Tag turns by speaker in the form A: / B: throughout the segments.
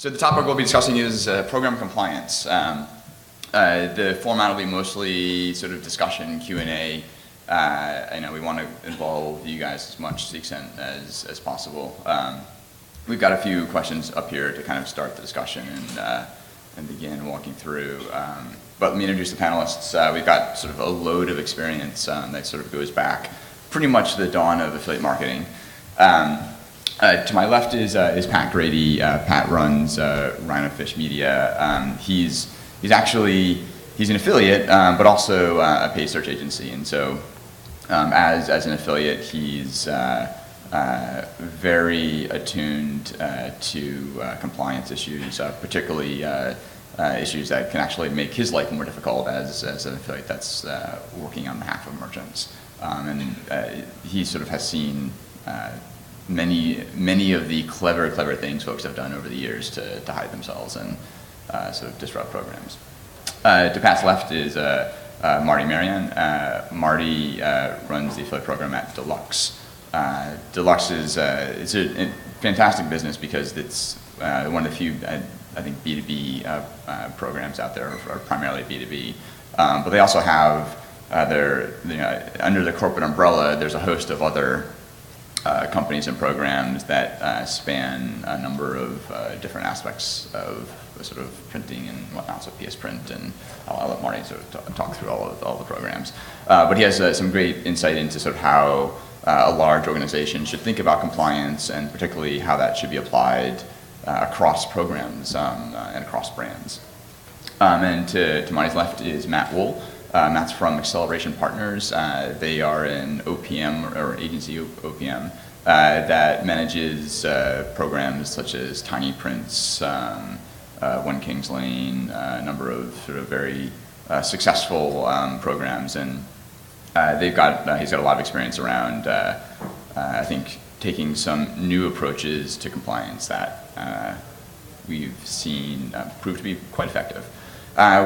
A: So the topic we'll be discussing is program compliance. The format will be mostly sort of discussion, Q&A. I know we want to involve you guys as much to the extent as possible. We've got a few questions up here to kind of start the discussion and begin walking through. But let me introduce the panelists. We've got sort of a load of experience that sort of goes back pretty much to the dawn of affiliate marketing. To my left is Pat Grady. Pat runs RhinoFish Media. He's an affiliate, but also a paid search agency, and so as an affiliate, he's very attuned to compliance issues, particularly issues that can actually make his life more difficult as an affiliate that's working on behalf of merchants. And he sort of has seen many of the clever things folks have done over the years to hide themselves and sort of disrupt programs. To Pat's left is Marty Marion. Marty runs the affiliate program at Deluxe. Deluxe is it's a fantastic business because it's one of the few, I think, B2B programs out there, or primarily B2B. But they also have under the corporate umbrella, there's a host of other companies and programs that span a number of different aspects of sort of printing and whatnot, so PS Print, and I'll let Marty sort of talk through all the programs. But he has some great insight into sort of how a large organization should think about compliance, and particularly how that should be applied across programs and across brands. And to Marty's left is Matt Wool. Matt's from Acceleration Partners. They are an OPM, or agency OPM, that manages programs such as Tiny Prints, One Kings Lane, a number of sort of very successful programs, and he's got a lot of experience around, I think, taking some new approaches to compliance that we've seen prove to be quite effective.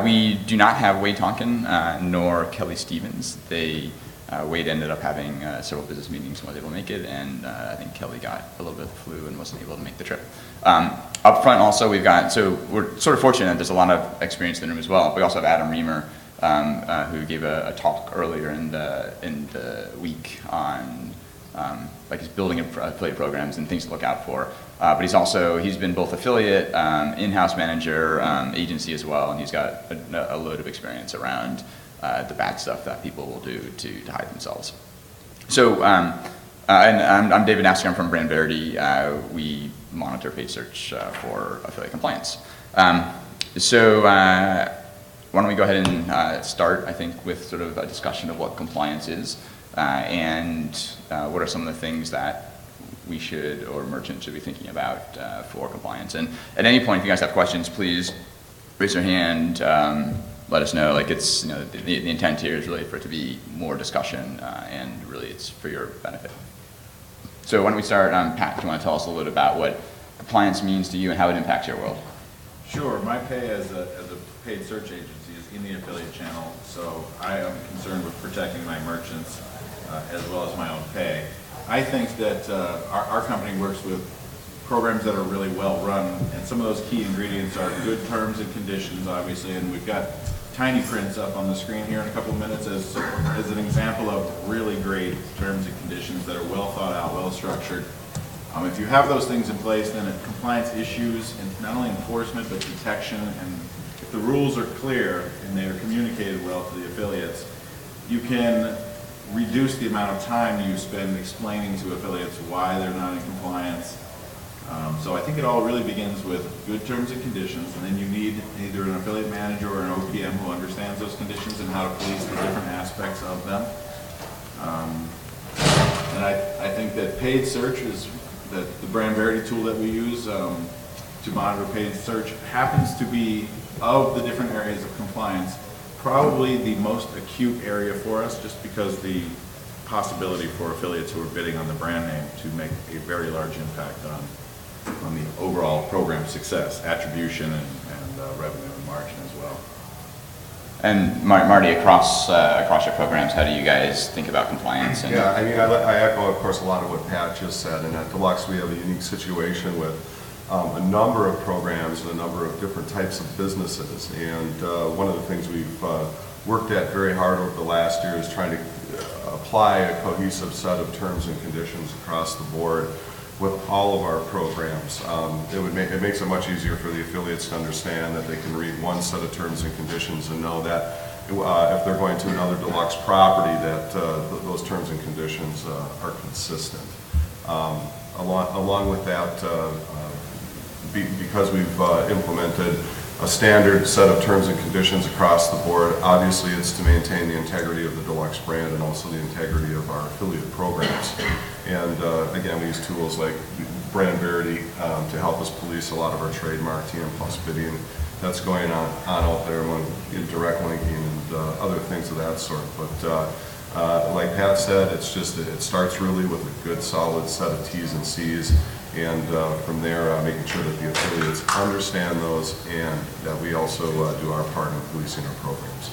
A: We do not have Wade Tonkin nor Kelly Stevens. Wade ended up having several business meetings and wasn't able to make it, and I think Kelly got a little bit of the flu and wasn't able to make the trip. Up front also we're sort of fortunate there's a lot of experience in the room as well. We also have Adam Reamer, who gave a talk earlier in the week on his building affiliate programs and things to look out for. But he's been both affiliate, in-house manager, agency as well, and he's got a load of experience around the bad stuff that people will do to hide themselves. So, and I'm David Naffziger. I'm from BrandVerity. We monitor paid search for affiliate compliance. So why don't we go ahead and start, I think, with sort of a discussion of what compliance is, and what are some of the things that we should, or merchants should be thinking about for compliance. And at any point, if you guys have questions, please raise your hand, let us know. The intent here is really for it to be more discussion, and really it's for your benefit. So why don't we start, Pat, do you want to tell us a little bit about what compliance means to you and how it impacts your world?
B: Sure. My pay as a paid search agency is in the affiliate channel, so I am concerned with protecting my merchants as well as my own pay. I think that our company works with programs that are really well run, and some of those key ingredients are good terms and conditions, obviously, and we've got Tiny Prints up on the screen here in a couple of minutes as an example of really great terms and conditions that are well thought out, well structured. If you have those things in place, then compliance issues, and not only enforcement but detection, and if the rules are clear and they are communicated well to the affiliates, you can reduce the amount of time you spend explaining to affiliates why they're not in compliance. So I think it all really begins with good terms and conditions, and then you need either an affiliate manager or an OPM who understands those conditions and how to police the different aspects of them. And I think that paid search is the BrandVerity tool that we use to monitor paid search happens to be, of the different areas of compliance, probably the most acute area for us, just because the possibility for affiliates who are bidding on the brand name to make a very large impact on the overall program success, attribution, and revenue and margin as well.
A: And Marty, across your programs, how do you guys think about compliance?
C: Yeah, I mean, I echo, of course, a lot of what Pat just said. And at Deluxe, we have a unique situation with a number of programs and a number of different types of businesses. And one of the things we've worked at very hard over the last year is trying to apply a cohesive set of terms and conditions across the board with all of our programs. It makes it much easier for the affiliates to understand that they can read one set of terms and conditions and know that if they're going to another deluxe property, that those terms and conditions are consistent. Along with that, because we've implemented a standard set of terms and conditions across the board, obviously it's to maintain the integrity of the deluxe brand and also the integrity of our affiliate programs. And again, we use tools like BrandVerity to help us police a lot of our trademark TM plus bidding that's going on out there, among direct linking and other things of that sort. But like Pat said, it starts really with a good solid set of T's and C's, and from there making sure that the affiliates understand those and that we also do our part in policing our programs.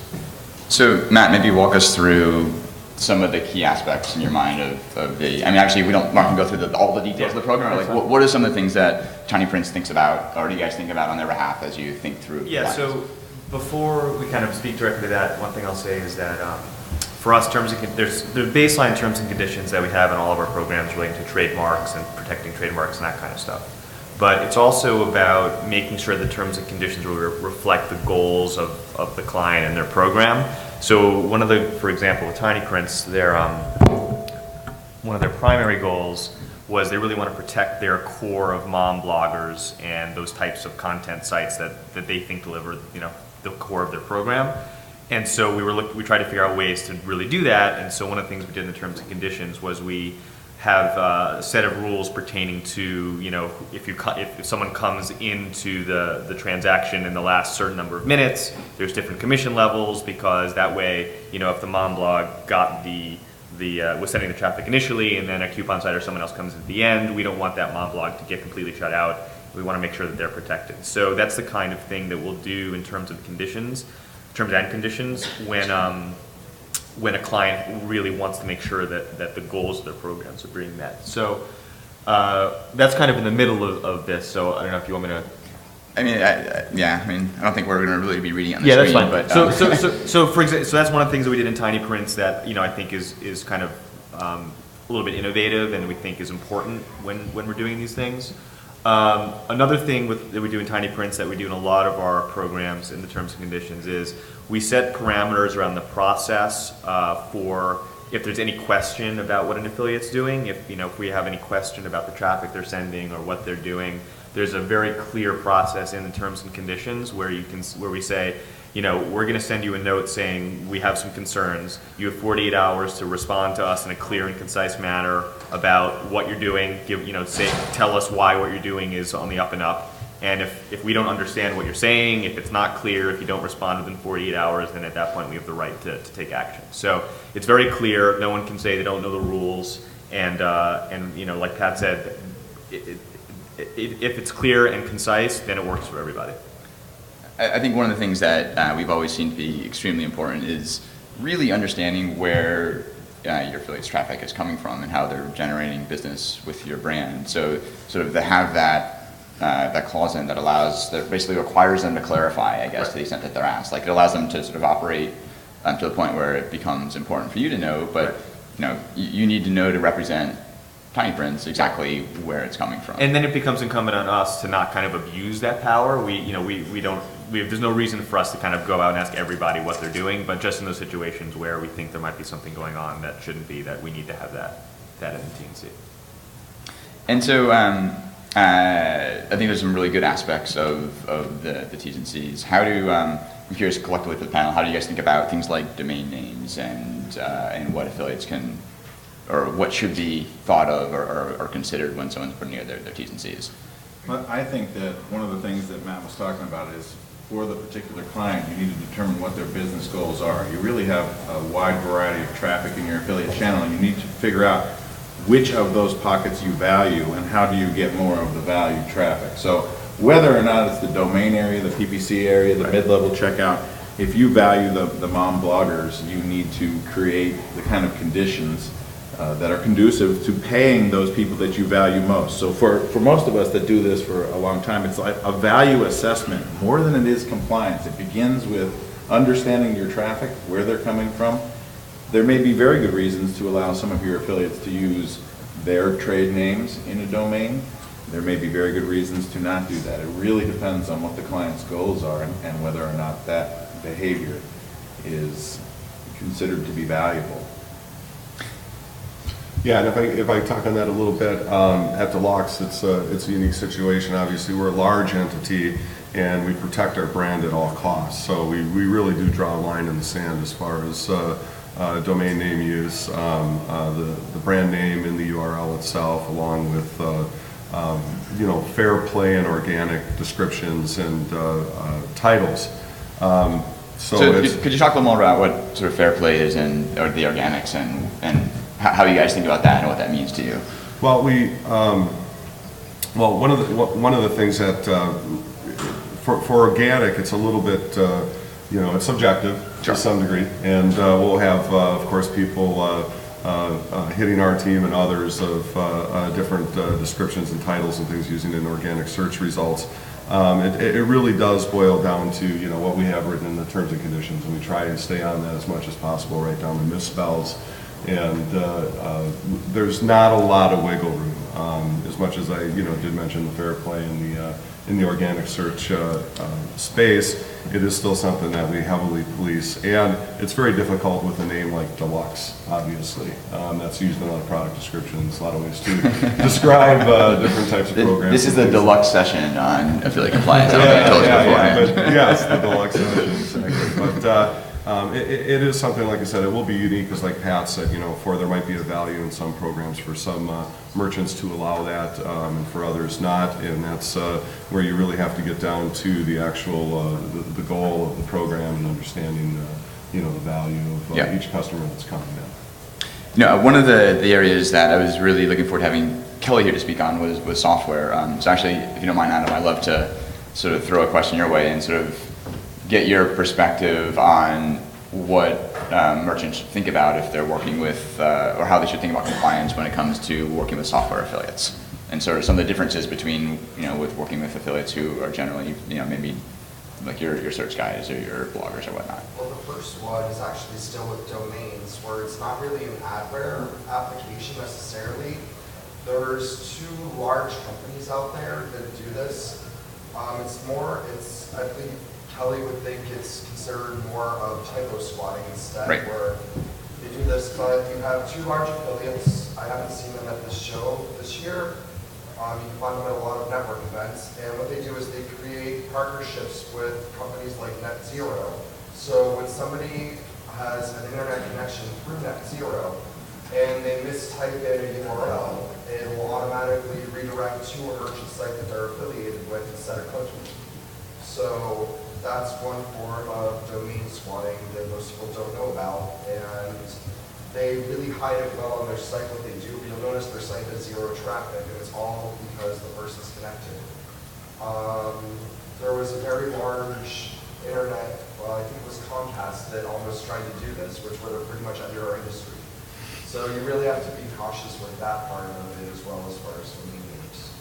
A: So Matt, maybe walk us through some of the key aspects in your mind of the, I mean, actually we don't, Mark can go through all the details of the program. Like, what are some of the things that Tiny Prince thinks about, or do you guys think about on their behalf as you think through?
D: Yeah, so before we kind of speak directly to that, one thing I'll say is that for us, there's the baseline terms and conditions that we have in all of our programs relating to trademarks and protecting trademarks and that kind of stuff. But it's also about making sure the terms and conditions really reflect the goals of the client and their program. So for example, with Tiny Prints, one of their primary goals was they really want to protect their core of mom bloggers and those types of content sites that they think deliver, the core of their program. And so we tried to figure out ways to really do that. And so one of the things we did in the terms and conditions was we have a set of rules pertaining to, if someone comes into the transaction in the last certain number of minutes, there's different commission levels, because that way, if the mom blog got was sending the traffic initially and then a coupon site or someone else comes at the end, we don't want that mom blog to get completely shut out. We want to make sure that they're protected. So that's the kind of thing that we'll do in terms and conditions when a client really wants to make sure that the goals of their programs are being met. So that's kind of in the middle of this. So I don't know if you want me to.
A: I don't think we're going to really be reading on the
D: screen.
A: That's fine.
D: But, so for example, that's one of the things that we did in Tiny Prints that I think is kind of a little bit innovative and we think is important when we're doing these things. Another thing that we do in Tiny Prints that we do in a lot of our programs in the terms and conditions is we set parameters around the process for if there's any question about what an affiliate's doing, if we have any question about the traffic they're sending or what they're doing, there's a very clear process in the terms and conditions where we say, we're going to send you a note saying we have some concerns. You have 48 hours to respond to us in a clear and concise manner about what you're doing. Tell us why what you're doing is on the up and up. And if we don't understand what you're saying, if it's not clear, if you don't respond within 48 hours, then at that point we have the right to take action. So it's very clear. No one can say they don't know the rules. And like Pat said, if it's clear and concise, then it works for everybody.
A: I think one of the things that we've always seen to be extremely important is really understanding where your affiliates traffic is coming from and how they're generating business with your brand. So sort of to have that clause in that basically requires them to clarify, I guess, to the extent that they're asked. Like, it allows them to sort of operate to the point where it becomes important for you to know, but you need to know to represent Tiny Prints exactly where it's coming from.
D: And then it becomes incumbent on us to not kind of abuse that power. There's no reason for us to kind of go out and ask everybody what they're doing, but just in those situations where we think there might be something going on that shouldn't be, that we need to have that in the T&C.
A: And so I think there's some really good aspects of the T's and C's. I'm curious collectively for the panel, how do you guys think about things like domain names and what affiliates can, or what should be thought of or considered when someone's putting together their T's and C's?
B: Well, I think that one of the things that Matt was talking about is for the particular client, you need to determine what their business goals are. You really have a wide variety of traffic in your affiliate channel, and you need to figure out which of those pockets you value and how do you get more of the valued traffic. So whether or not it's the domain area, the PPC area, the mid-level checkout, if you value the mom bloggers, you need to create the kind of conditions that are conducive to paying those people that you value most. So for most of us that do this for a long time, it's like a value assessment more than it is compliance. It begins with understanding your traffic, where they're coming from. There may be very good reasons to allow some of your affiliates to use their trade names in a domain. There may be very good reasons to not do that. It really depends on what the client's goals are and whether or not that behavior is considered to be valuable.
C: Yeah, and if I talk on that a little bit, at Deluxe, it's a unique situation. Obviously, we're a large entity, and we protect our brand at all costs. So we really do draw a line in the sand as far as domain name use, the brand name in the URL itself, along with fair play and organic descriptions and titles.
A: So could you talk a little more about what sort of fair play is or the organics and how you guys think about that and what that means to you?
C: Well, one of the things that for organic, it's a little bit it's subjective to some degree, and we'll have of course people hitting our team and others of different descriptions and titles and things using in organic search results. It really does boil down to what we have written in the terms and conditions, and we try to stay on that as much as possible, right down to misspells. And there's not a lot of wiggle room. As much as I did mention the fair play in the organic search space, it is still something that we heavily police, and it's very difficult with a name like Deluxe, obviously. That's used in a lot of product descriptions, a lot of ways to describe different types of programs.
A: This is the Deluxe session on affiliate compliance. I don't think I told you beforehand.
C: But yes, the Deluxe session, exactly. But it is something, like I said, it will be unique, because like Pat said, there might be a value in some programs for some merchants to allow that, and for others not, and that's where you really have to get down to the actual, the goal of the program and understanding, the value of each customer that's coming in.
A: One of the areas that I was really looking forward to having Kelly here to speak on was software. So actually, if you don't mind, Adam, I'd love to sort of throw a question your way and sort of get your perspective on what merchants should think about if they're working with, or how they should think about compliance when it comes to working with software affiliates, and sort of some of the differences between, with working with affiliates who are generally, maybe like your search guys or your bloggers or whatnot.
E: Well, the first one is actually still with domains, where it's not really an adware application necessarily. There's two large companies out there that do this. I think Kelly would think it's considered more of typo squatting instead,
A: right,
E: where they do this, but you have two large affiliates. I haven't seen them at this show this year. You can find them at a lot of network events, and what they do is they create partnerships with companies like Naffziger. So when somebody has an internet connection through Naffziger and they mistype in a URL, it will automatically redirect to a merchant site that they're affiliated with instead of cookie. So that's one form of domain squatting that most people don't know about, and they really hide it well on their site what they do. You'll notice their site has zero traffic, and it's all because the person's connected. There was a very large internet, I think it was Comcast, that almost tried to do this, which would have pretty much ended our industry. So you really have to be cautious with that part of it as well as far as domain names.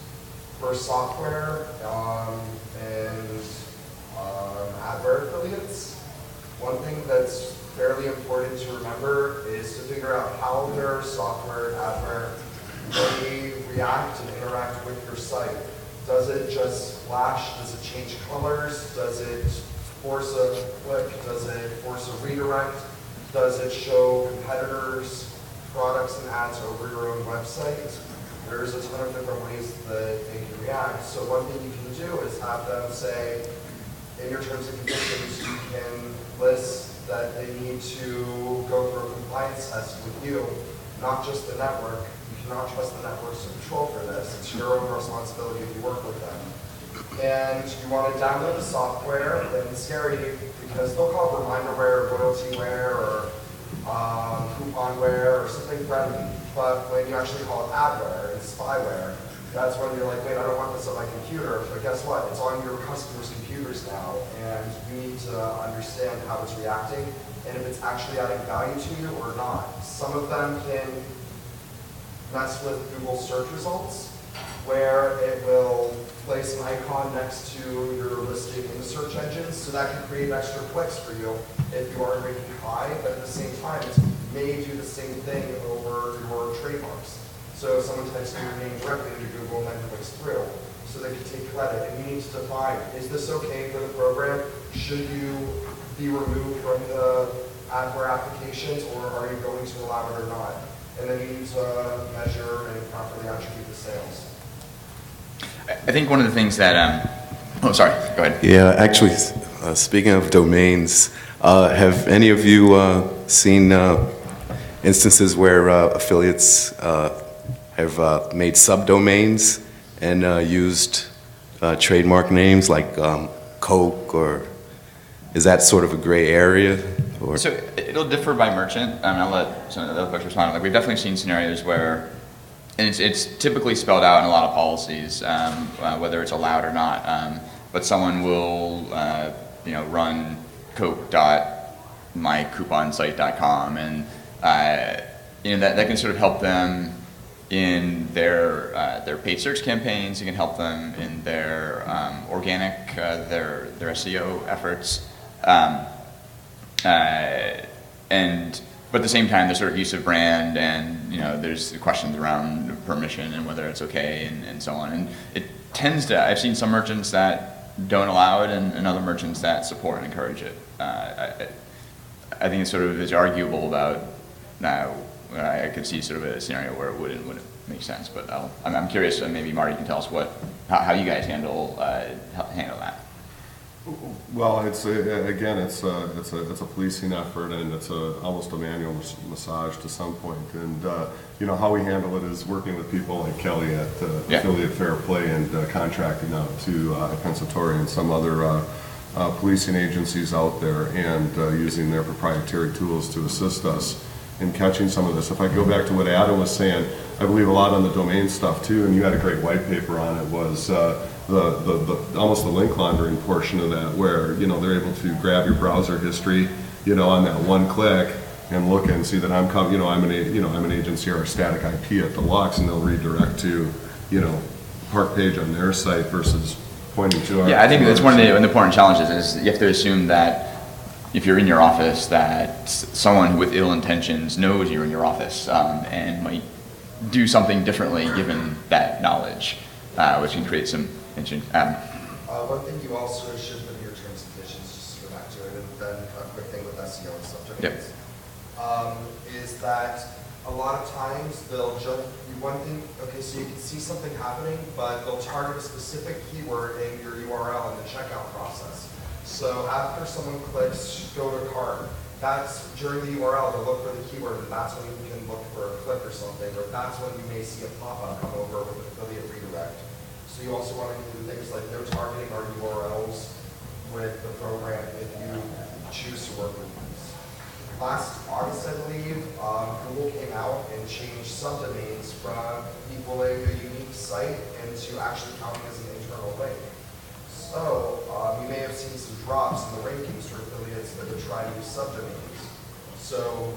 E: For software and adware affiliates, one thing that's fairly important to remember is to figure out how their software and adware may react and interact with your site. Does it just flash? Does it change colors? Does it force a click? Does it force a redirect? Does it show competitors' products and ads over your own website? There's a ton of different ways that they can react. So one thing you can do is have them say, in your terms and conditions, you can list that they need to go through a compliance test with you, not just the network. You cannot trust the networks to control for this. It's your own responsibility if you work with them. And you want to download the software, and it's scary because they'll call it reminderware, loyaltyware, or couponware, or something friendly. But when you actually call it adware and spyware, that's when you're like, wait, I don't want this on my computer. But guess what? It's on your customers' computers now, and you need to understand how it's reacting and if it's actually adding value to you or not. Some of them can That's with Google search results, where it will place an icon next to your listing in the search engines, so that can create extra clicks for you if you are ranking high, but at the same time, it may do the same thing over your trademarks. So if someone types in your name directly into Google and then clicks through, so they can take credit, and you need to define, is this okay for the program? Should you be removed from the adware applications, or are you going to allow it or not? And then you need to measure and properly attribute the sales.
A: I think one of the things that, oh, sorry, go ahead.
F: Yeah, actually, speaking of domains, have any of you seen instances where affiliates have made subdomains and used trademark names like Coke, or is that sort of a gray area? Or?
A: So it'll differ by merchant. I'll let some of the other folks respond. Like, we've definitely seen scenarios where, and it's typically spelled out in a lot of policies, whether it's allowed or not. But someone will, run coke.mycouponsite.com, and that can sort of help them in their paid search campaigns. It can help them in their organic, their SEO efforts. But at the same time, there's sort of use of brand, and there's questions around permission and whether it's okay, and so on. And it tends to, I've seen some merchants that don't allow it, and other merchants that support and encourage it. I think it's sort of is arguable about now. I could see sort of a scenario where it wouldn't make sense, but I'm curious. Maybe Marty can tell us how you guys handle that.
C: Well, it's a policing effort, and it's almost a manual massage to some point. And how we handle it is working with people like Kelly at Affiliate Fair Play, and contracting out to Pensatori and some other policing agencies out there, and using their proprietary tools to assist us in catching some of this. If I go back to what Adam was saying, I believe a lot on the domain stuff too, and you had a great white paper on it, was almost the link laundering portion of that, where they're able to grab your browser history, on that one click, and look and see that I'm an agency or a static IP at Deluxe, and they'll redirect to Park page on their site versus pointing to our.
A: Yeah, I think that's one of the important challenges is you have to assume that if you're in your office, that someone with ill intentions knows you're in your office, and might do something differently given that knowledge, which can create some tension.
E: One thing you also should put in your terms and conditions, just to go back to it, and then a quick thing with SEO and stuff, is that a lot of times they'll just, one thing, okay, so you can see something happening, but they'll target a specific keyword in your URL in the checkout process. So after someone clicks go to cart, that's during the URL to look for the keyword, and that's when you can look for a click or something, or that's when you may see a pop-up come over with an affiliate redirect. So you also want to include things like no targeting our URLs with the program if you choose to work with these. Last August, I believe, Google came out and changed subdomains from equaling a unique site into actually counting as an internal link. So you may have seen some drops in the rankings for affiliates that would try to use subdomains. So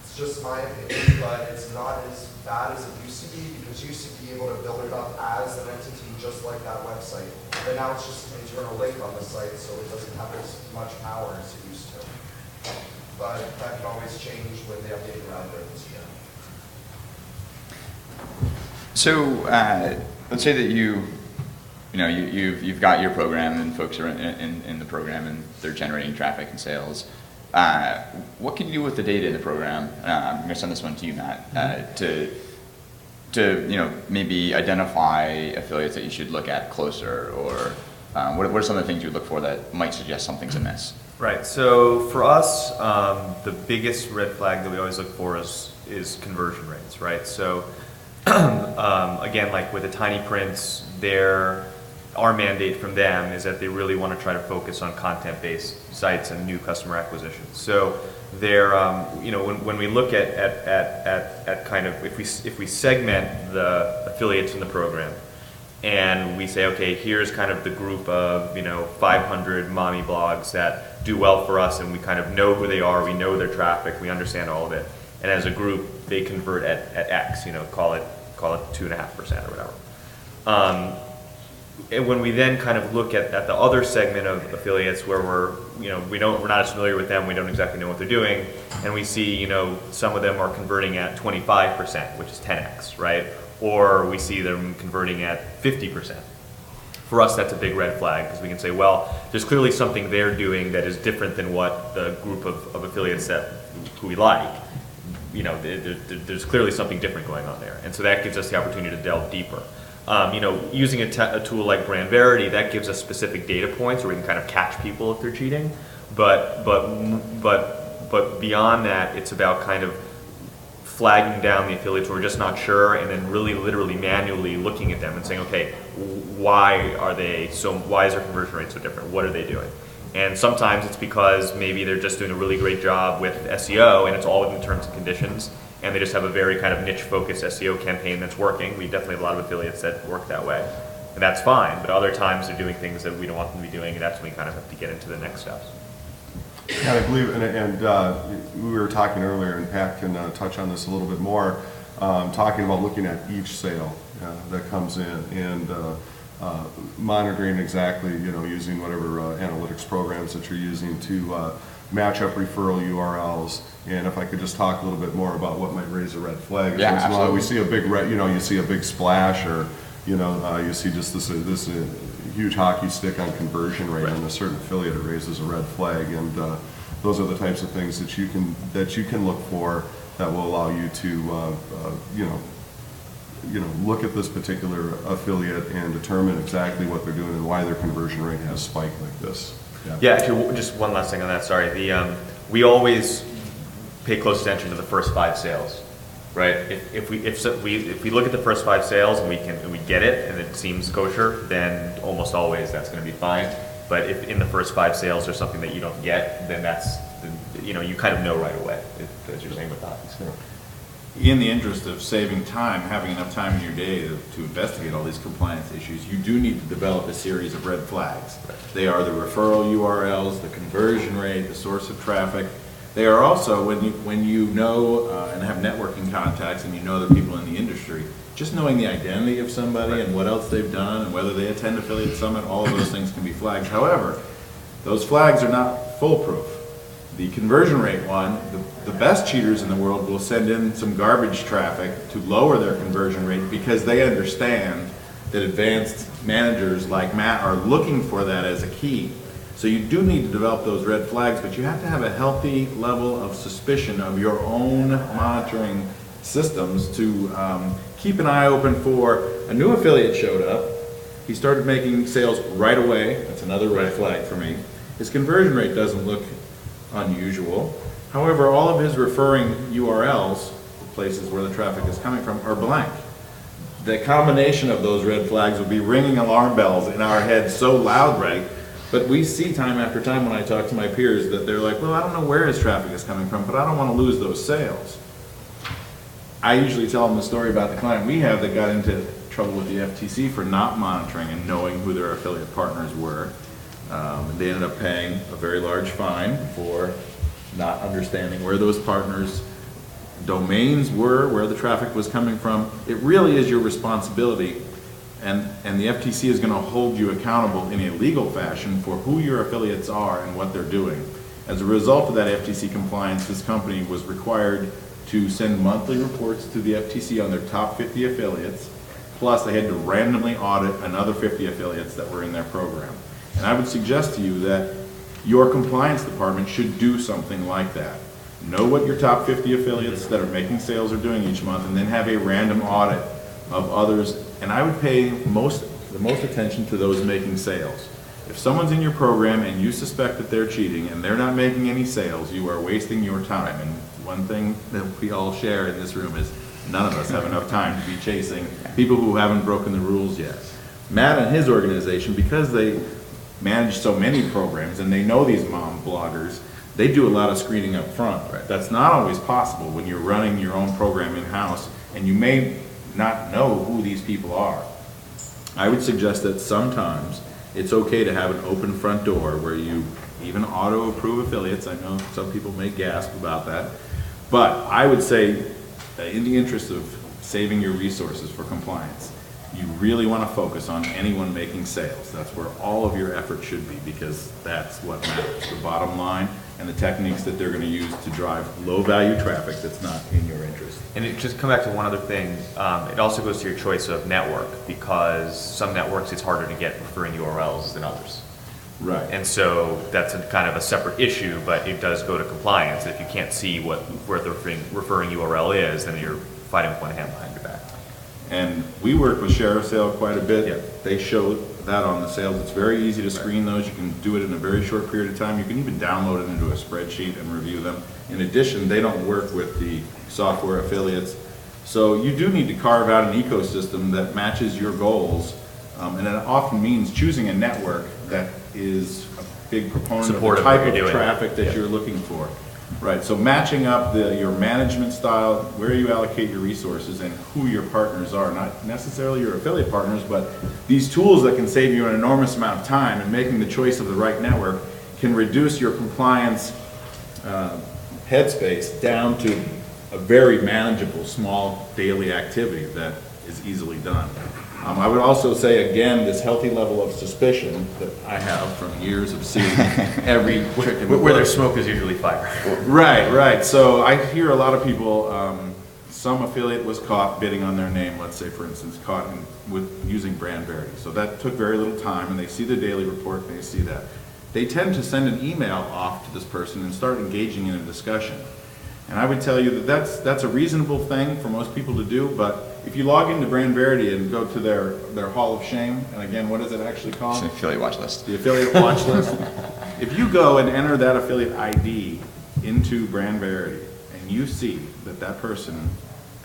E: it's just my opinion, but it's not as bad as it used to be, because you used to be able to build it up as an entity just like that website. But now it's just an internal link on the site, so it doesn't have as much power as it used to. But that can always change when they update your algorithms again.
A: So let's say that you've got your program, and folks are in the program, and they're generating traffic and sales. What can you do with the data in the program? I'm going to send this one to you, Matt, to maybe identify affiliates that you should look at closer, or what are some of the things you look for that might suggest something's amiss?
D: Right. So for us, the biggest red flag that we always look for is conversion rates. Right. So again, like with the tiny prints, our mandate from them is that they really want to try to focus on content-based sites and new customer acquisition. So they're, when we look at kind of, if we segment the affiliates in the program, and we say, okay, here's kind of the group of 500 mommy blogs that do well for us, and we kind of know who they are, we know their traffic, we understand all of it. and as a group, they convert at X, call it 2.5% or whatever. And when we then kind of look at the other segment of affiliates where we're not as familiar with them, we don't exactly know what they're doing, and we see, some of them are converting at 25%, which is 10X, right? Or we see them converting at 50%. For us, that's a big red flag, because we can say, well, there's clearly something they're doing that is different than what the group of affiliates who we like. There's clearly something different going on there. And so that gives us the opportunity to delve deeper. Using a tool like BrandVerity, that gives us specific data points where we can kind of catch people if they're cheating. But beyond that, it's about kind of flagging down the affiliates who are just not sure, and then really literally manually looking at them and saying, okay, why is their conversion rate so different? What are they doing? And sometimes it's because maybe they're just doing a really great job with SEO and it's all within terms and conditions, and they just have a very kind of niche focused SEO campaign that's working. We definitely have a lot of affiliates that work that way, and that's fine. But other times they're doing things that we don't want them to be doing, and that's when we kind of have to get into the next steps.
C: Yeah, I believe, and we were talking earlier, and Pat can touch on this a little bit more, talking about looking at each sale that comes in and monitoring exactly, using whatever analytics programs that you're using to match up referral URLs. And if I could just talk a little bit more about what might raise a red flag.
A: Yeah, absolutely.
C: We see a big red, you see a big splash, or you see just this huge hockey stick on conversion rate on a certain affiliate. It raises a red flag, and those are the types of things that you can look for that will allow you to look at this particular affiliate and determine exactly what they're doing and why their conversion rate has spiked like this.
D: Yeah, actually, just one last thing on that. Sorry, we always pay close attention to the first 5 sales, right? If we look at the first 5 sales and we get it and it seems kosher, then almost always that's going to be fine. But if in the first 5 sales there's something that you don't get, then you kind of know right away, as you're saying with topics.
B: In the interest of saving time, having enough time in your day to investigate all these compliance issues, you do need to develop a series of red flags. They are the referral URLs, the conversion rate, the source of traffic. They are also, when you know and have networking contacts and you know the people in the industry, just knowing the identity of somebody and what else they've done and whether they attend Affiliate Summit, all of those things can be flags. However, those flags are not foolproof. The conversion rate one, the best cheaters in the world will send in some garbage traffic to lower their conversion rate because they understand that advanced managers like Matt are looking for that as a key. So you do need to develop those red flags, but you have to have a healthy level of suspicion of your own monitoring systems to keep an eye open for a new affiliate showed up. He started making sales right away. That's another red flag for me. His conversion rate doesn't look unusual. However, all of his referring URLs, the places where the traffic is coming from, are blank. The combination of those red flags will be ringing alarm bells in our heads so loud, right? But we see time after time when I talk to my peers that they're like, well, I don't know where his traffic is coming from, but I don't want to lose those sales. I usually tell them the story about the client we have that got into trouble with the FTC for not monitoring and knowing who their affiliate partners were. They ended up paying a very large fine for not understanding where those partners' domains were, where the traffic was coming from. It really is your responsibility, and the FTC is going to hold you accountable in a legal fashion for who your affiliates are and what they're doing. As a result of that FTC compliance, this company was required to send monthly reports to the FTC on their top 50 affiliates, plus they had to randomly audit another 50 affiliates that were in their program. And I would suggest to you that your compliance department should do something like that. Know what your top 50 affiliates that are making sales are doing each month, and then have a random audit of others. And I would pay the most attention to those making sales. If someone's in your program and you suspect that they're cheating and they're not making any sales, you are wasting your time. And one thing that we all share in this room is none of us have enough time to be chasing people who haven't broken the rules yet. Matt and his organization, because they manage so many programs and they know these mom bloggers, they do a lot of screening up front. Right? That's not always possible when you're running your own program in-house and you may not know who these people are. I would suggest that sometimes it's okay to have an open front door where you even auto-approve affiliates. I know some people may gasp about that. But I would say, in the interest of saving your resources for compliance, you really want to focus on anyone making sales. That's where all of your effort should be, because that's what matters, the bottom line and the techniques that they're going to use to drive low-value traffic that's not in your interest.
D: And it just come back to one other thing. It also goes to your choice of network, because some networks it's harder to get referring URLs than others.
B: Right.
D: And so that's a kind of a separate issue, but it does go to compliance. If you can't see where the referring URL is, then you're fighting with one hand behind your back.
B: And we work with ShareASale quite a bit.
D: Yeah.
B: They show that on the sales. It's very easy to screen those. You can do it in a very short period of time. You can even download it into a spreadsheet and review them. In addition, they don't work with the software affiliates. So you do need to carve out an ecosystem that matches your goals. And it often means choosing a network that is a big proponent of the type of traffic that you're looking for. Right, so matching up your management style, where you allocate your resources, and who your partners are, not necessarily your affiliate partners, but these tools that can save you an enormous amount of time, and making the choice of the right network can reduce your compliance headspace down to a very manageable, small daily activity that is easily done. I would also say, again, this healthy level of suspicion that I have from years of seeing every trick in the
D: Where there's
B: book.
D: smoke is usually fire.
B: Right. So I hear a lot of people, some affiliate was caught bidding on their name, let's say, for instance, with using BrandVerity. So that took very little time, and they see the daily report, and they see that. They tend to send an email off to this person and start engaging in a discussion. And I would tell you that that's a reasonable thing for most people to do, but if you log into BrandVerity and go to their Hall of Shame, and again, what is it actually called?
A: It's an affiliate watch list.
B: The affiliate watch list. If you go and enter that affiliate ID into BrandVerity, and you see that that person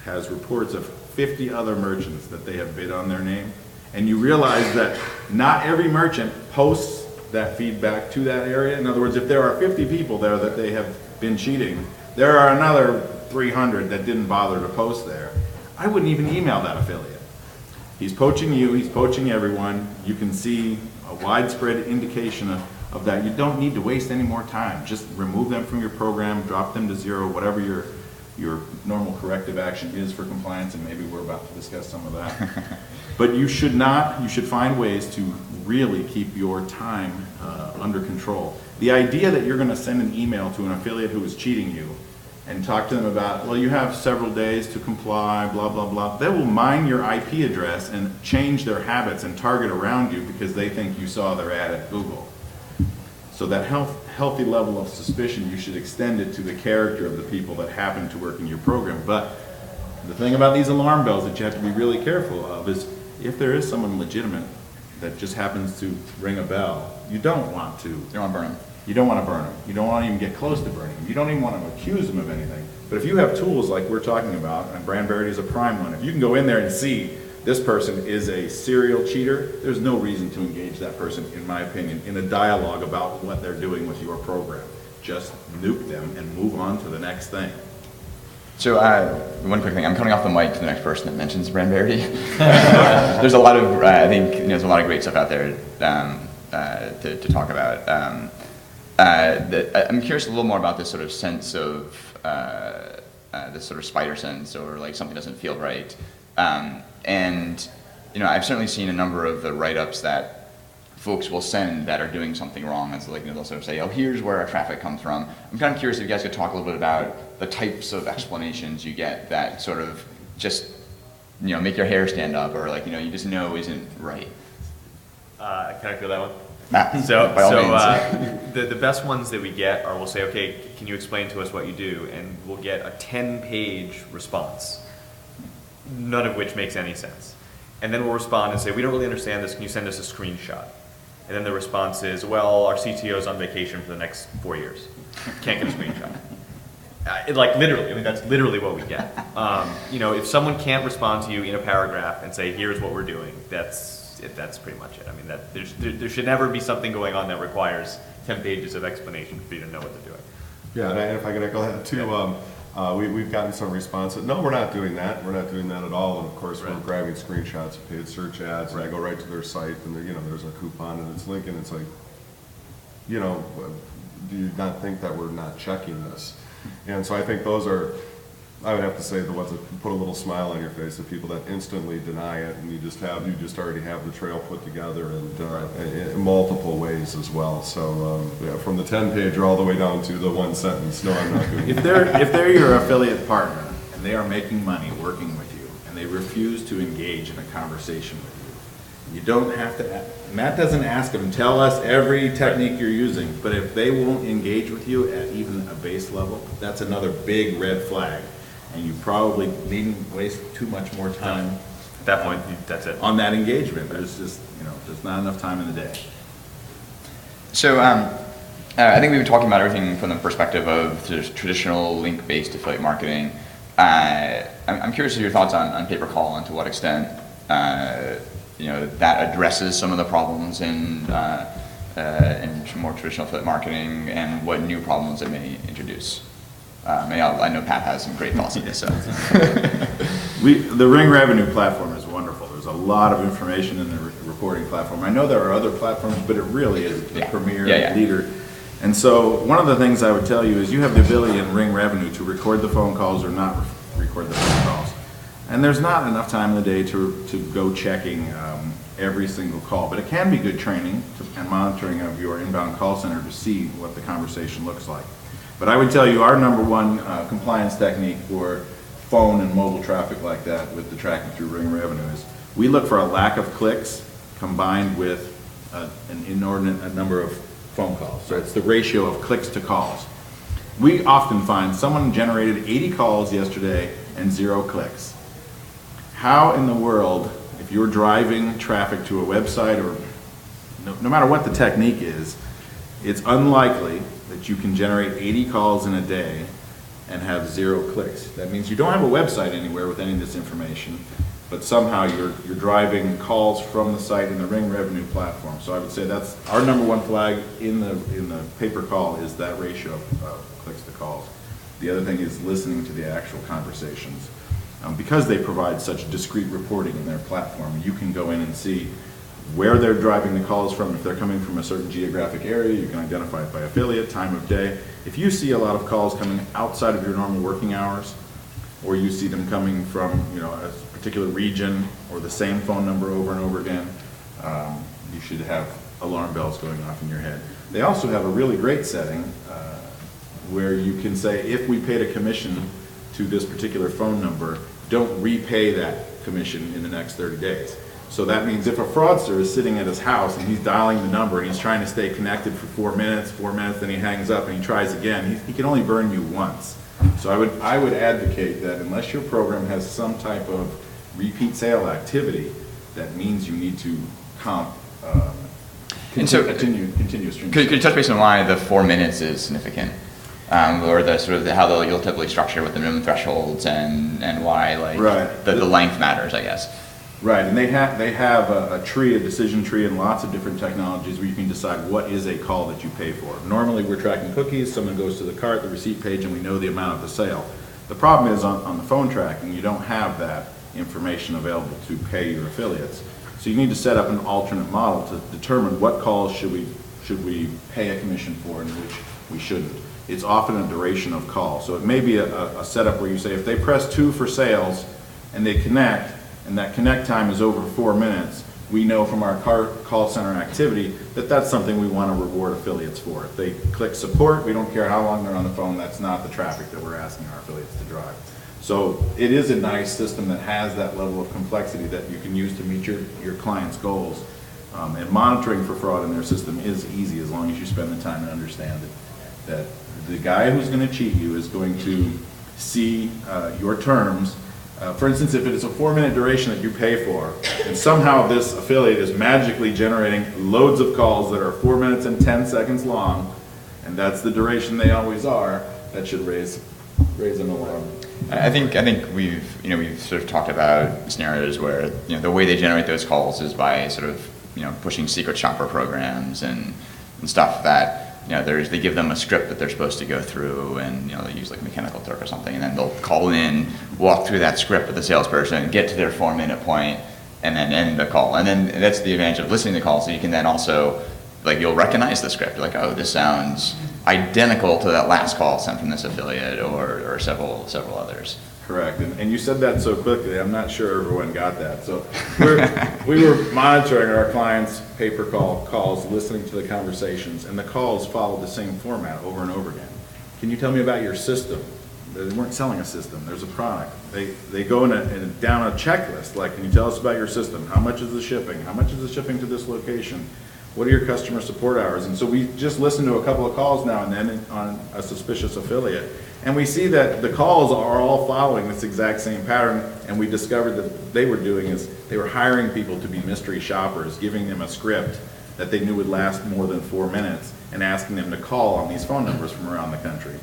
B: has reports of 50 other merchants that they have bid on their name, and you realize that not every merchant posts that feedback to that area. In other words, if there are 50 people there that they have been cheating, there are another 300 that didn't bother to post there. I wouldn't even email that affiliate. He's poaching you, he's poaching everyone. You can see a widespread indication of that. You don't need to waste any more time. Just remove them from your program, drop them to zero, whatever your normal corrective action is for compliance, and maybe we're about to discuss some of that. But you should find ways to really keep your time under control. The idea that you're going to send an email to an affiliate who is cheating you and talk to them about, well, you have several days to comply, blah, blah, blah. They will mine your IP address and change their habits and target around you because they think you saw their ad at Google. So that healthy level of suspicion, you should extend it to the character of the people that happen to work in your program. But the thing about these alarm bells that you have to be really careful of is if there is someone legitimate that just happens to ring a bell, you don't want to.
A: You don't want to burn them.
B: You don't want to burn them. You don't want to even get close to burning them. You don't even want to accuse them of anything. But if you have tools like we're talking about, and BrandVerity is a prime one, if you can go in there and see this person is a serial cheater, there's no reason to engage that person, in my opinion, in a dialogue about what they're doing with your program. Just nuke them and move on to the next thing.
A: So one quick thing, I'm coming off the mic to the next person that mentions BrandVerity. There's a lot of, I think, there's a lot of great stuff out there to talk about. I'm curious a little more about this sort of sense of, this sort of spider sense, or like something doesn't feel right. And I've certainly seen a number of the write-ups that folks will send that are doing something wrong. It's like they'll sort of say, oh, here's where our traffic comes from. I'm kind of curious if you guys could talk a little bit about the types of explanations you get that sort of just, make your hair stand up, or like, you just know isn't right.
D: Can I feel that one?
A: By all means.
D: The best ones that we get are, we'll say, okay, can you explain to us what you do? And we'll get a 10-page response, none of which makes any sense. And then we'll respond and say, we don't really understand this, can you send us a screenshot? And then the response is, well, our CTO is on vacation for the next 4 years. Can't get a screenshot. Literally, that's literally what we get. If someone can't respond to you in a paragraph and say, here's what we're doing, that's pretty much it. I mean, there should never be something going on that requires 10 pages of explanation for you to know what they're doing.
C: Yeah, and if I can go ahead too, we've gotten some responses. No, we're not doing that. We're not doing that at all. And of course, we're grabbing screenshots of paid search ads, and I go right to their site, and there's a coupon and it's linking. It's like, do you not think that we're not checking this? And so I think those are, I would have to say, the ones that put a little smile on your face, the people that instantly deny it, and you just already have the trail put together and in multiple ways as well. So yeah, from the 10-pager all the way down to the one sentence, no, I'm not doing
B: If
C: that.
B: they're your affiliate partner and they are making money working with you and they refuse to engage in a conversation with you, you don't have to, Matt doesn't ask them, tell us every technique you're using, but if they won't engage with you at even a base level, that's another big red flag. And you probably needn't waste too much more time
D: At that point, that's it.
B: on that engagement. There's just, there's not enough time in the day.
A: So I think we were talking about everything from the perspective of traditional link-based affiliate marketing. I'm curious of your thoughts on pay-per-call and to what extent that addresses some of the problems in more traditional affiliate marketing and what new problems it may introduce. I know Pat has some great thoughts on this. So.
B: The Ring Revenue platform is wonderful. There's a lot of information in the reporting platform. I know there are other platforms, but it really is the premier leader. And so one of the things I would tell you is you have the ability in Ring Revenue to record the phone calls or not record the phone calls. And there's not enough time in the day to go checking every single call, but it can be good training and monitoring of your inbound call center to see what the conversation looks like. But I would tell you our number one compliance technique for phone and mobile traffic like that with the tracking through Ring Revenue is we look for a lack of clicks combined with an inordinate number of phone calls. So it's the ratio of clicks to calls. We often find someone generated 80 calls yesterday and 0 clicks. How in the world, if you're driving traffic to a website or no matter what the technique is, it's unlikely that you can generate 80 calls in a day and have 0 clicks. That means you don't have a website anywhere with any of this information, but somehow you're driving calls from the site in the Ring Revenue platform. So I would say that's our number one flag in the pay-per-call is that ratio of clicks to calls. The other thing is listening to the actual conversations. Because they provide such discrete reporting in their platform, you can go in and see where they're driving the calls from. If they're coming from a certain geographic area, you can identify it by affiliate, time of day. If you see a lot of calls coming outside of your normal working hours, or you see them coming from a particular region or the same phone number over and over again, you should have alarm bells going off in your head. They also have a really great setting where you can say, if we paid a commission to this particular phone number, don't repay that commission in the next 30 days. So that means if a fraudster is sitting at his house and he's dialing the number and he's trying to stay connected for 4 minutes, then he hangs up and he tries again, he can only burn you once. So I would advocate that unless your program has some type of repeat sale activity, that means you need to continue streaming.
A: Could you touch base on why the 4 minutes is significant? Or the sort of how you'll typically structure with the minimum thresholds and why the length matters, I guess.
B: Right, and they have a decision tree, and lots of different technologies where you can decide what is a call that you pay for. Normally, we're tracking cookies. Someone goes to the cart, the receipt page, and we know the amount of the sale. The problem is on the phone tracking, you don't have that information available to pay your affiliates. So you need to set up an alternate model to determine what calls should we pay a commission for and which we shouldn't. It's often a duration of call. So it may be a setup where you say if they press 2 for sales and they connect, and that connect time is over 4 minutes, we know from our call center activity that that's something we want to reward affiliates for. If they click support, we don't care how long they're on the phone, that's not the traffic that we're asking our affiliates to drive. So it is a nice system that has that level of complexity that you can use to meet your client's goals. And monitoring for fraud in their system is easy as long as you spend the time and understand that the guy who's going to cheat you is going to see your terms. For instance, if it is a 4-minute duration that you pay for, and somehow this affiliate is magically generating loads of calls that are 4 minutes and 10 seconds long, and that's the duration they always are, that should raise an alarm.
A: I think we've sort of talked about scenarios where the way they generate those calls is by sort of pushing secret shopper programs and stuff that. They give them a script that they're supposed to go through, and they use like Mechanical Turk or something, and then they'll call in, walk through that script with the salesperson, get to their 4-minute point, and then end the call. And then that's the advantage of listening to calls. So you can then also, you'll recognize the script. You're like, oh, this sounds identical to that last call sent from this affiliate or several others.
B: Correct, and you said that so quickly, I'm not sure everyone got that. So we were monitoring our clients' pay-per-call calls, listening to the conversations, and the calls followed the same format over and over again. Can you tell me about your system? They weren't selling a system, there's a product. They go down a checklist, like, can you tell us about your system? How much is the shipping? How much is the shipping to this location? What are your customer support hours? And so we just listened to a couple of calls now and then on a suspicious affiliate. And we see that the calls are all following this exact same pattern, and we discovered that what they were doing is they were hiring people to be mystery shoppers, giving them a script that they knew would last more than 4 minutes, and asking them to call on these phone numbers from around the country.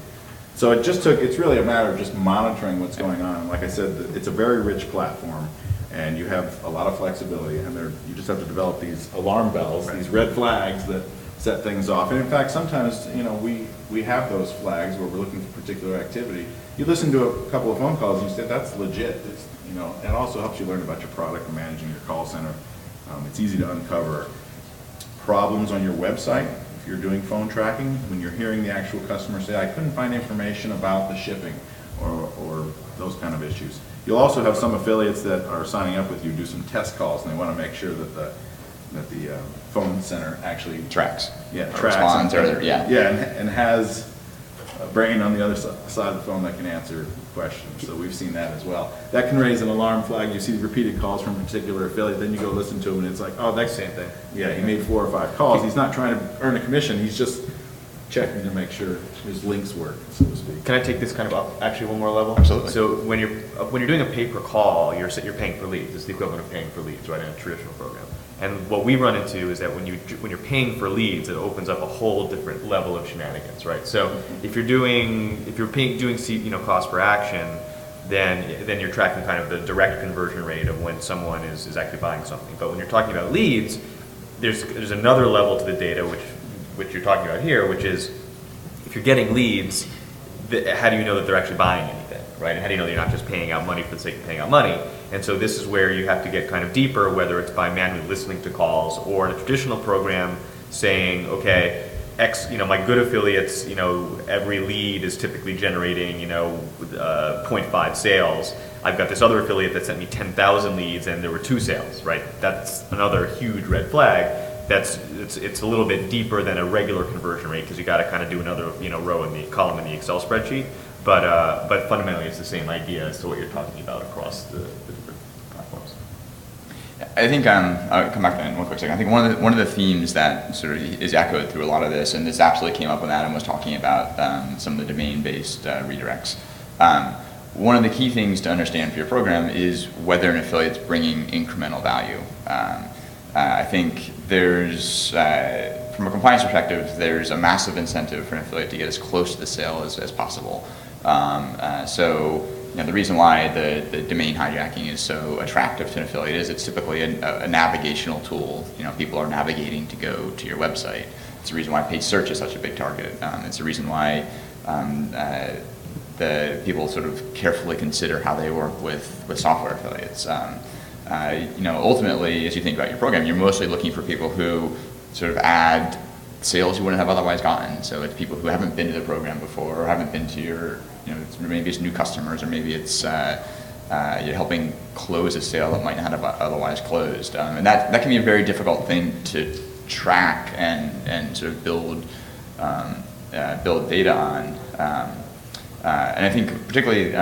B: So it's really a matter of just monitoring what's going on. Like I said, it's a very rich platform, and you have a lot of flexibility, and you just have to develop these alarm bells, these red flags that set things off. And in fact, sometimes, we have those flags where we're looking for particular activity. You listen to a couple of phone calls and you say, that's legit. It also helps you learn about your product and managing your call center. It's easy to uncover problems on your website. If you're doing phone tracking, when you're hearing the actual customer say, I couldn't find information about the shipping or those kind of issues. You'll also have some affiliates that are signing up with you do some test calls, and they want to make sure that the phone center actually
A: Tracks.
B: Yeah,
A: Or
B: tracks.
A: responds,
B: And has a brain on the other side of the phone that can answer questions. So we've seen that as well. That can raise an alarm flag. You see repeated calls from a particular affiliate, then you go listen to him and it's like, oh, that's
D: Same thing.
B: Yeah, he made 4 or 5 calls. He's not trying to earn a commission. He's just checking to make sure his links work, so to speak.
D: Can I take this kind of up actually one more level?
A: Absolutely.
D: So when you're doing a pay per call, you're paying for leads. It's the equivalent of paying for leads, right, in a traditional program. And what we run into is that when you're paying for leads, it opens up a whole different level of shenanigans, right? So if you're doing cost per action, then you're tracking kind of the direct conversion rate of when someone is actually buying something. But when you're talking about leads, there's another level to the data which you're talking about here, which is if you're getting leads, how do you know that they're actually buying anything, right? And how do you know that you're not just paying out money for the sake of paying out money? And so this is where you have to get kind of deeper, whether it's by manually listening to calls or in a traditional program saying, okay, my good affiliates, every lead is typically generating, 0.5 sales. I've got this other affiliate that sent me 10,000 leads and there were 2 sales, right? That's another huge red flag. It's a little bit deeper than a regular conversion rate because you got to kind of do another row in the column in the Excel spreadsheet. But fundamentally, it's the same idea as to what you're talking about across the different platforms.
A: I think I'll come back to that in one quick second. I think one of the themes that sort of is echoed through a lot of this, and this absolutely came up when Adam was talking about some of the domain-based redirects. One of the key things to understand for your program is whether an affiliate's bringing incremental value. I think there's, from a compliance perspective, there's a massive incentive for an affiliate to get as close to the sale as possible. So the reason why the domain hijacking is so attractive to an affiliate is it's typically a navigational tool. People are navigating to go to your website. It's the reason why paid search is such a big target. It's the reason why the people sort of carefully consider how they work with software affiliates. Ultimately, as you think about your program, you're mostly looking for people who sort of add sales you wouldn't have otherwise gotten. So it's people who haven't been to the program before or haven't been to your, maybe it's new customers or maybe it's you're helping close a sale that might not have otherwise closed. And that can be a very difficult thing to track and sort of build data on. And I think particularly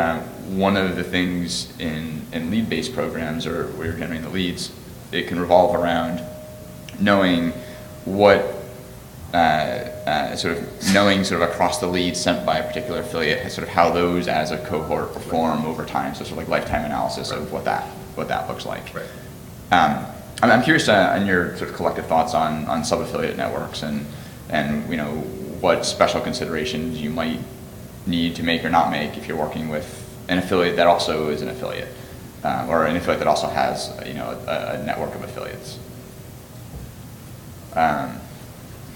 A: one of the things in lead-based programs or where you're generating the leads, it can revolve around knowing what knowing across the leads sent by a particular affiliate, sort of how those as a cohort perform over time. So sort of like lifetime analysis of what that looks like.
D: Right.
A: I'm curious on your sort of collective thoughts on sub-affiliate networks and what special considerations you might need to make or not make if you're working with an affiliate that also is an affiliate, or an affiliate that also has a network of affiliates.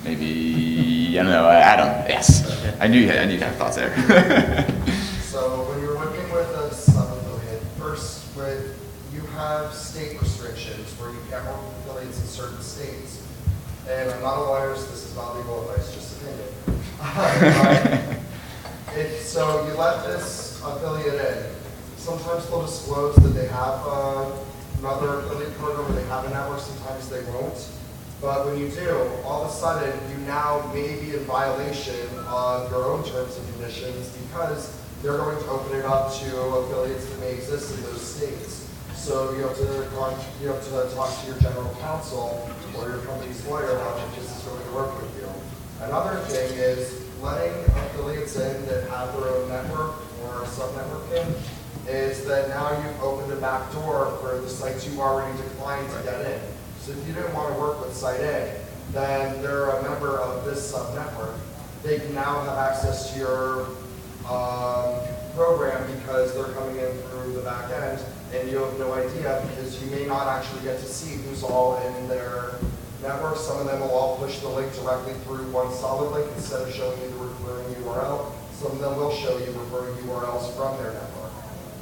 A: Maybe I don't know, Adam. Yes, I knew you had thoughts there.
E: So when you're working with a sub-affiliate, first, you have state restrictions where you can't work with affiliates in certain states. And I'm not a lawyer, so this is not legal advice, just opinion. So you let this affiliate in. Sometimes they'll disclose that they have another affiliate program or they have a network, sometimes they won't. But when you do, all of a sudden, you now may be in violation of your own terms and conditions because they're going to open it up to affiliates that may exist in those states. So you have to talk to your general counsel or your company's lawyer about if this is going to work with you. Another thing is letting affiliates in that have their own network or sub-network in is that now you've opened a back door for the sites you've already declined to get in. So if you didn't want to work with Site A, then they're a member of this sub-network. They can now have access to your program because they're coming in through the back end, and you have no idea because you may not actually get to see who's all in their network. Some of them will all push the link directly through one solid link instead of showing you the referring URL. Some of them will show you referring URLs from their network.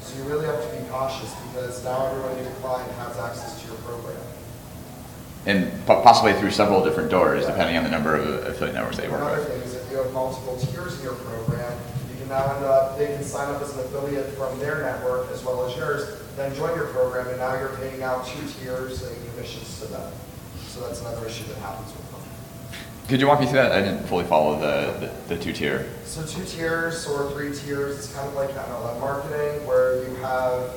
E: So you really have to be cautious because now everyone you decline has access to your program.
A: And possibly through several different doors, depending on the number of affiliate networks they work
E: Another
A: with.
E: thing is if you have multiple tiers in your program, you can now end up, they can sign up as an affiliate from their network as well as yours, then join your program, and now you're paying out 2 tiers and commissions to them. So that's another issue that happens with them.
A: Could you walk me through that? I didn't fully follow the 2-tier.
E: So 2 tiers or 3 tiers, it's kind of like MLM marketing where you have,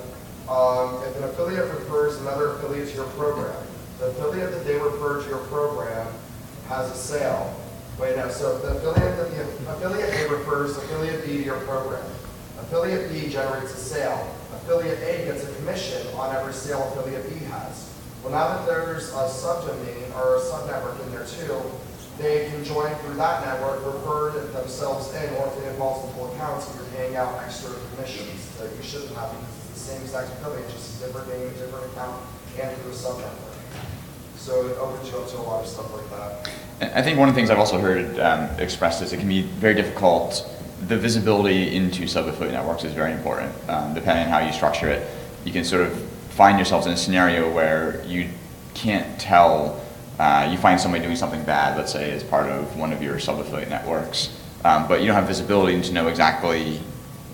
E: if an affiliate refers another affiliate to your program, the affiliate that they refer to your program has a sale. Wait, no, so the affiliate A refers affiliate B to your program. Affiliate B generates a sale. Affiliate A gets a commission on every sale affiliate B has. Well, now that there's a subdomain or a subnetwork in there too, they can join through that network, refer themselves in, or if they have multiple accounts, you're paying out extra commissions that you shouldn't have because it's the same exact affiliate, just a different name, a different account, and through a subnetwork. So it opens you up to a lot of stuff like that.
A: I think one of the things I've also heard expressed is it can be very difficult. The visibility into sub-affiliate networks is very important. Depending on how you structure it, you can sort of find yourselves in a scenario where you can't tell, you find somebody doing something bad, let's say, as part of one of your sub-affiliate networks, but you don't have visibility to know exactly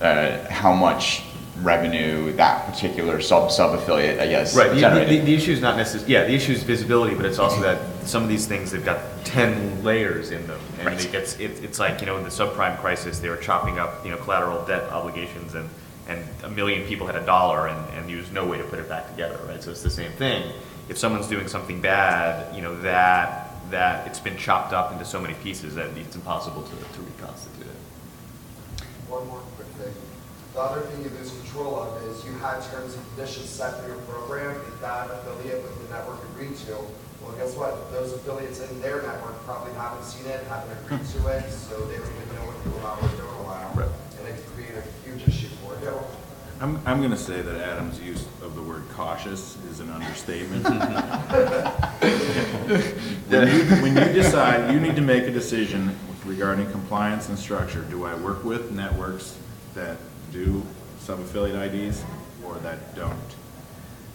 A: how much revenue that particular sub-affiliate, I guess,
D: right.
A: generated.
D: The issue is not necessarily, yeah, the issue is visibility, but it's also that some of these things, they've got 10 layers in them. And
A: Right.
D: it's like, in the subprime crisis, they were chopping up, collateral debt obligations and 1 million people had $1 and there was no way to put it back together, right? So it's the same thing. If someone's doing something bad, that it's been chopped up into so many pieces that it's impossible to reconstitute it.
E: One more quick thing. The other thing you lose control of is you had terms and conditions set for your program that affiliate with the network agreed to. Well, guess what? Those affiliates in their network probably haven't seen it, haven't agreed to it, so they don't even know what to allow or don't allow.
A: Right.
E: And it can create a huge issue for you.
B: I'm going to say that Adam's use of the word cautious is an understatement. When you decide, you need to make a decision regarding compliance and structure. Do I work with networks that do sub-affiliate IDs or that don't?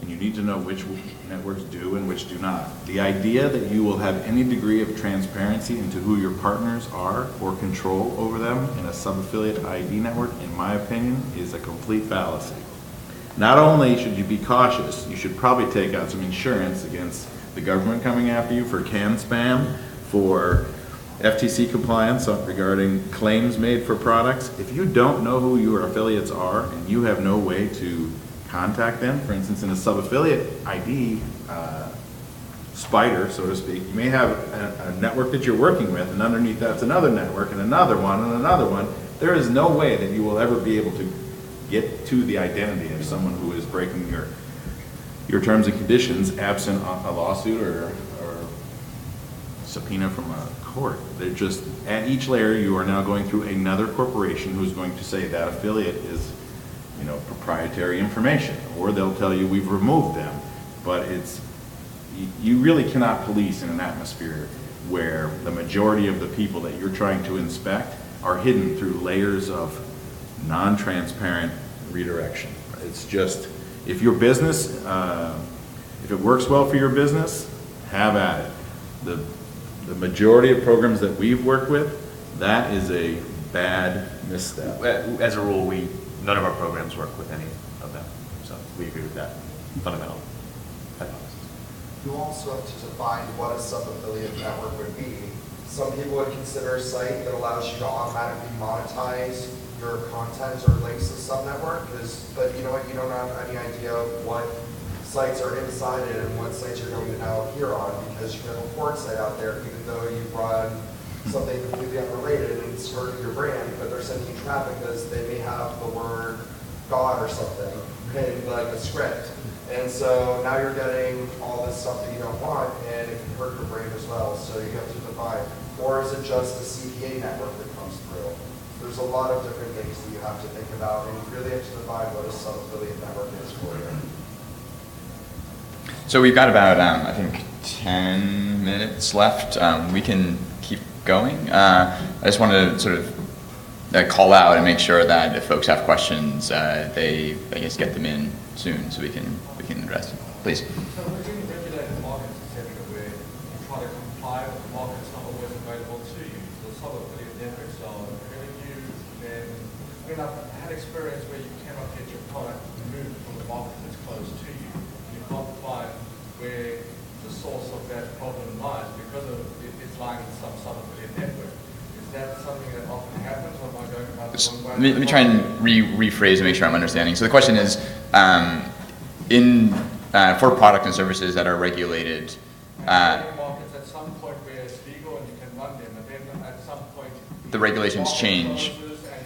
B: And you need to know which networks do and which do not. The idea that you will have any degree of transparency into who your partners are or control over them in a sub-affiliate ID network, in my opinion, is a complete fallacy. Not only should you be cautious, you should probably take out some insurance against the government coming after you for CAN spam, for FTC compliance regarding claims made for products. If you don't know who your affiliates are and you have no way to contact them, for instance, in a sub-affiliate ID spider, so to speak, you may have a network that you're working with, and underneath that's another network, and another one, and another one. There is no way that you will ever be able to get to the identity of someone who is breaking your terms and conditions absent a lawsuit or subpoena from a court. They're just, at each layer, you are now going through another corporation who's going to say that affiliate is, proprietary information, or they'll tell you we've removed them. But you really cannot police in an atmosphere where the majority of the people that you're trying to inspect are hidden through layers of non-transparent redirection. It's just, if your business, if it works well for your business, have at it. The majority of programs that we've worked with That is a bad misstep.
D: As a rule, none of our programs work with any of them, so we agree with that fundamental hypothesis.
E: You also have to define what a sub-affiliate network would be. Some people would consider a site that allows you to automatically monetize your content or links to sub-network, but you know what, you don't have any idea what sites are inside it and what sites you're going to now appear on, because you have a porn site out there, even though you run something completely unrelated and it's hurting your brand, but they're sending you traffic because they may have the word God or something in like a script. And so now you're getting all this stuff that you don't want, and it can hurt your brand as well. So you have to define, or is it just a CPA network that comes through? There's a lot of different things that you have to think about, and you really have to define what a sub-affiliate network is for you.
A: So we've got about, I think, 10 minutes left. We can keep going. I just wanted to sort of call out and make sure that if folks have questions, they, I guess, get them in soon so we can address them. Please.
G: So we're in regulated markets, etc., where you try to comply with the markets not always available to you. So some of the networks are really used, and I've had experience where you cannot get your product removed from the market that's close to you. You can't find where the source of that problem lies because of it's lying in some sub-affiliate network. Is that something that often happens, or am I going about the wrong way?
A: Let me try and rephrase and make sure I'm understanding. So the question is, for product and services that are regulated,
G: markets at some point where it's legal and you can run them, and then at some point
A: the regulations change.
G: And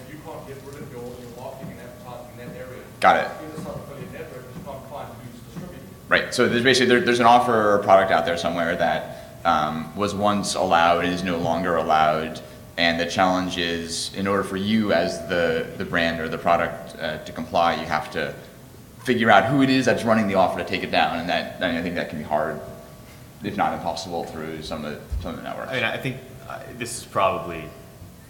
G: you can't get rid of your marketing and advertising in that area.
A: Got it.
G: In the sub-affiliate network, you can't find who's distributing.
A: Right. So there's basically there's an offer or a product out there somewhere that was once allowed and is no longer allowed. And the challenge is, in order for you as the brand or the product to comply, you have to figure out who it is that's running the offer to take it down. And I think that can be hard, if not impossible, through some of the networks.
D: I mean, I think this is probably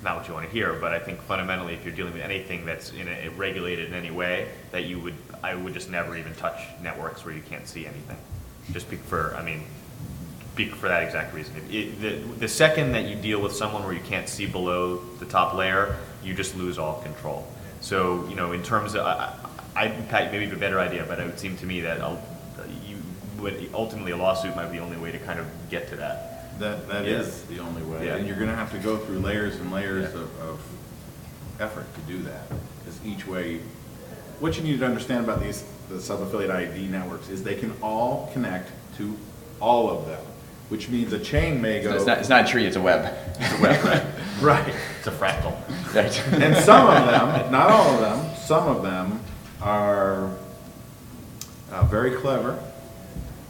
D: not what you want to hear, but I think fundamentally, if you're dealing with anything that's regulated in any way, that I would just never even touch networks where you can't see anything. Just for that exact reason. The second that you deal with someone where you can't see below the top layer, you just lose all control. So, in terms of, maybe a better idea, but it would seem to me that ultimately a lawsuit might be the only way to kind of get to that.
B: That is the only way.
D: Yeah.
B: And you're going to have to go through layers and layers of effort to do that. Because each way, what you need to understand about the sub-affiliate ID networks is they can all connect to all of them, which means a chain may go.
A: So it's not a tree, it's a web.
D: It's a web, right?
B: Right.
D: It's a fractal.
A: Right.
B: And some of them, not all of them, some of them are very clever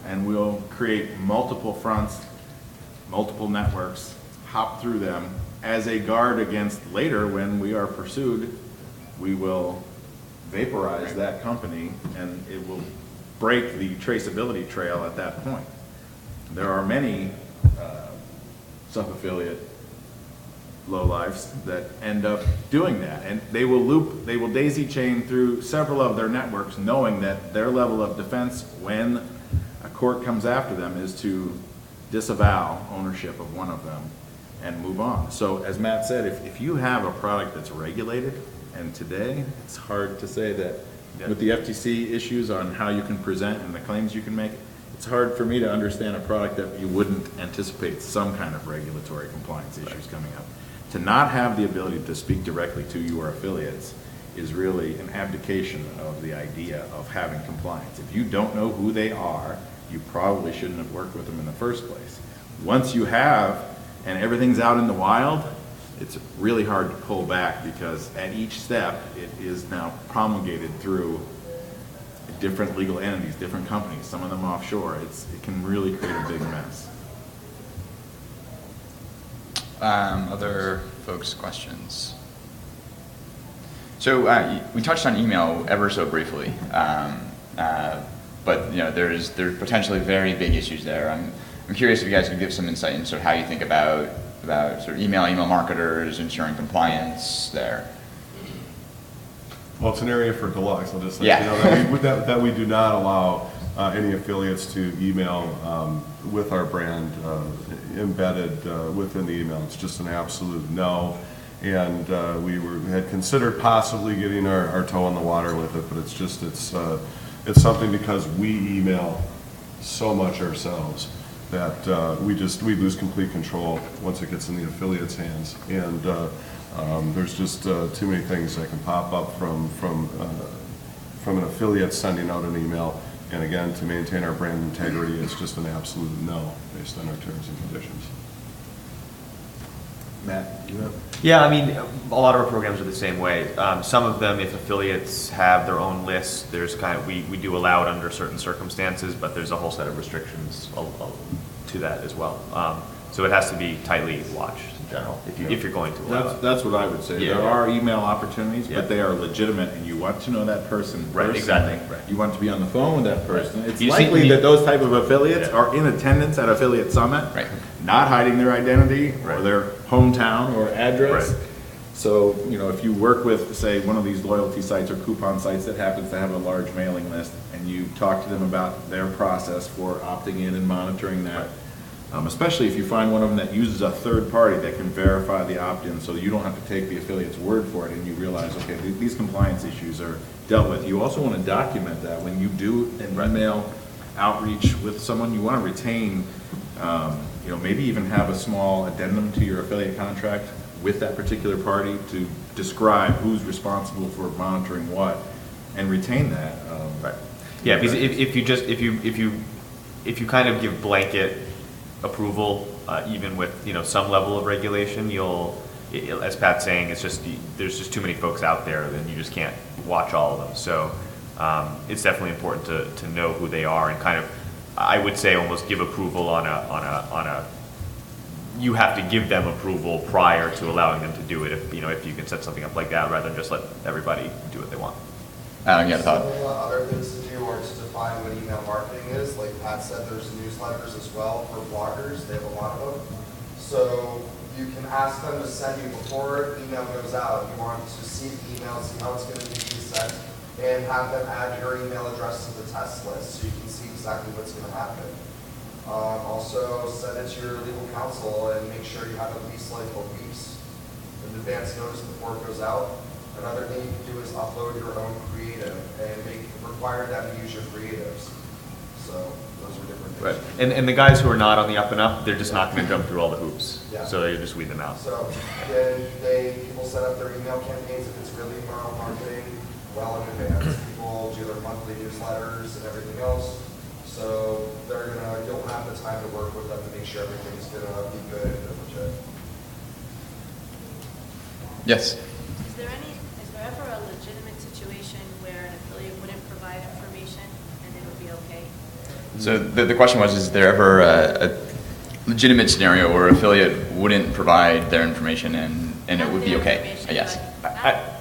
B: and will create multiple fronts, multiple networks, hop through them as a guard against later when we are pursued, we will vaporize that company and it will break the traceability trail at that point. There are many sub-affiliate lowlifes that end up doing that, and they will daisy chain through several of their networks, knowing that their level of defense when a court comes after them is to disavow ownership of one of them and move on. So as Matt said, if you have a product that's regulated, and today it's hard to say that with the FTC issues on how you can present and the claims you can make, it's hard for me to understand a product that you wouldn't anticipate some kind of regulatory compliance issues coming up. To not have the ability to speak directly to your affiliates is really an abdication of the idea of having compliance. If you don't know who they are, you probably shouldn't have worked with them in the first place. Once you have, and everything's out in the wild, it's really hard to pull back because at each step it is now promulgated through different legal entities, different companies, some of them offshore. It can really create a big mess.
A: Other folks' questions? So we touched on email ever so briefly, but there's potentially very big issues there. I'm curious if you guys could give some insight into sort of how you think about sort of email marketers, ensuring compliance there.
C: Well, it's an area for Deluxe. I'll just say,
A: Yeah.
C: that we do not allow any affiliates to email with our brand embedded within the email. It's just an absolute no. And had considered possibly getting our toe in the water with it, but it's something because we email so much ourselves that we lose complete control once it gets in the affiliate's hands. And there's just too many things that can pop up from an affiliate sending out an email. And again, to maintain our brand integrity, it's just an absolute no based on our terms and conditions.
B: Matt, you have?
D: Yeah, I mean, a lot of our programs are the same way. Some of them, if affiliates have their own lists, there's we do allow it under certain circumstances, but there's a whole set of restrictions to that as well. So it has to be tightly watched in general, if you're going to allow it.
B: That's what I would say.
D: Yeah.
B: There are email opportunities,
D: Yeah.
B: but they are legitimate, and you want to know that person
D: Right,
B: personally.
D: exactly, right.
B: You want to be on the phone with that person.
D: Right.
B: It's
D: You
B: likely
D: see-
B: that those type of affiliates
D: Yeah.
B: are in attendance at Affiliate Summit,
A: Right.
B: not hiding their identity or
D: Right.
B: their hometown or address.
D: Right.
B: So, if you work with, say, one of these loyalty sites or coupon sites that happens to have a large mailing list, and you talk to them about their process for opting in and monitoring that, especially if you find one of them that uses a third party that can verify the opt-in, so you don't have to take the affiliate's word for it, and you realize, okay, these compliance issues are dealt with. You also want to document that when you do an email outreach with someone, you want to retain, maybe even have a small addendum to your affiliate contract with that particular party to describe who's responsible for monitoring what, and retain that.
D: Right. Yeah, because if you kind of give blanket approval, even with some level of regulation, as Pat's saying, there's just too many folks out there, then you just can't watch all of them. So it's definitely important to know who they are and kind of, I would say, almost give approval on a. You have to give them approval prior to allowing them to do it. If you can set something up like that, rather than just let everybody do what they want.
A: Adam, you had a thought?
E: Some other things to do are to define what email marketing is. Like Pat said, there's newsletters as well for bloggers. They have a lot of them. So you can ask them to send you before email goes out. You want to see the email, see how it's going to be sent, and have them add your email address to the test list so you can see exactly what's going to happen. Also, send it to your legal counsel and make sure you have at least like a week's advance notice before it goes out. Another thing you can do is upload your own creative and require them to use your creatives. So those are different things.
D: Right. And the guys who are not on the up and up, they're just not going to jump through all the hoops.
E: Yeah.
D: So they just weed them out.
E: So then people set up their email campaigns if it's really email marketing well in advance. People do their monthly newsletters and everything else. So you'll have the time to work with them to make sure everything's gonna be good and legit.
A: Yes.
H: Is there ever a legitimate situation where an affiliate wouldn't provide information and it would be okay?
A: So the question was, is there ever a legitimate scenario where affiliate wouldn't provide their information and it would be okay? Yes.